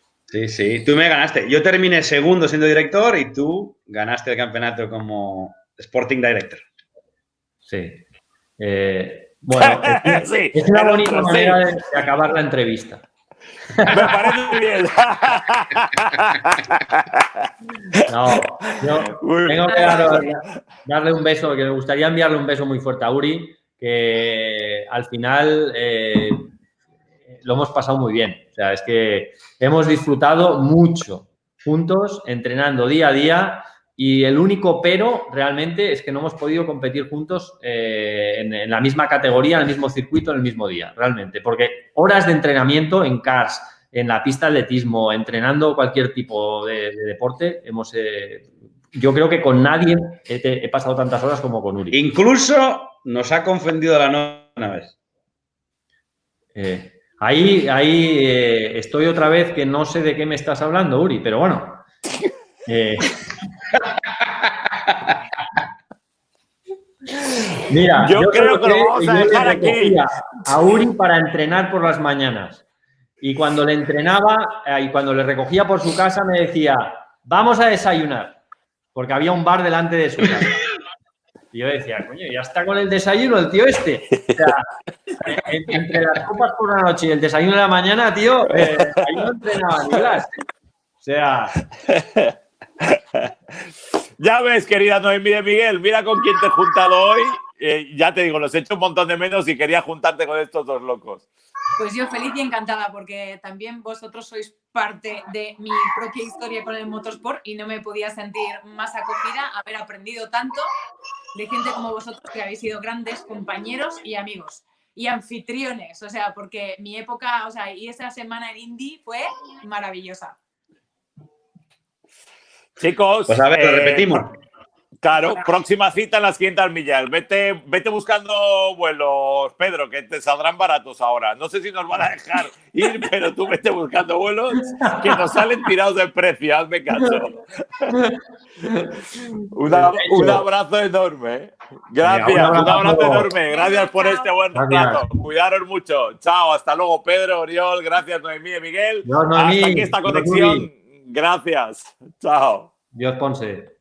Speaker 2: Sí, tú me ganaste. Yo terminé segundo siendo director y tú ganaste el campeonato como Sporting Director.
Speaker 5: Sí. Bueno,
Speaker 1: Sí,
Speaker 5: es una bonita
Speaker 1: otro,
Speaker 5: manera de acabar la entrevista.
Speaker 1: Me parece bien.
Speaker 5: No, yo tengo que darle un beso, que me gustaría enviarle un beso muy fuerte a Uri, que al final lo hemos pasado muy bien. O sea, es que hemos disfrutado mucho juntos, entrenando día a día, y el único pero realmente es que no hemos podido competir juntos en la misma categoría, en el mismo circuito, en el mismo día, realmente. Porque horas de entrenamiento en cars, en la pista de atletismo, entrenando cualquier tipo de deporte, yo creo que con nadie he pasado tantas horas como con Uri.
Speaker 2: Incluso nos ha confundido la novia una vez.
Speaker 5: Ahí estoy otra vez que no sé de qué me estás hablando, Uri, pero bueno. Mira,
Speaker 1: yo creo que lo vamos a dejar aquí.
Speaker 5: A Uri para entrenar por las mañanas. Y cuando le entrenaba y cuando le recogía por su casa me decía, vamos a desayunar, porque había un bar delante de su casa. Y yo decía, coño, ya está con el desayuno el tío este. O sea, entre las copas por la noche y el desayuno de la mañana, tío, ahí no entrenaba ni clase. O sea...
Speaker 1: Ya ves, querida Noemí de Miguel, mira con quién te he juntado hoy. Ya te digo, los he hecho un montón de menos y quería juntarte con estos dos locos.
Speaker 4: Pues yo feliz y encantada porque también vosotros sois parte de mi propia historia con el motorsport y no me podía sentir más acogida, haber aprendido tanto de gente como vosotros que habéis sido grandes compañeros y amigos y anfitriones, o sea, porque mi época, o sea, y esa semana en Indy fue maravillosa.
Speaker 1: Chicos,
Speaker 2: pues a ver, lo repetimos.
Speaker 1: Claro, próxima cita en las 500 millas. Vete buscando vuelos, Pedro, que te saldrán baratos ahora. No sé si nos van a dejar ir, pero tú vete buscando vuelos que nos salen tirados de precio. Hazme caso. Un abrazo enorme. Gracias, un abrazo enorme. Gracias por este buen rato. Cuidaros mucho. Chao, hasta luego, Pedro, Oriol. Gracias, Noemí y Miguel. Hasta aquí esta conexión. Gracias. Chao.
Speaker 5: Dios Ponce.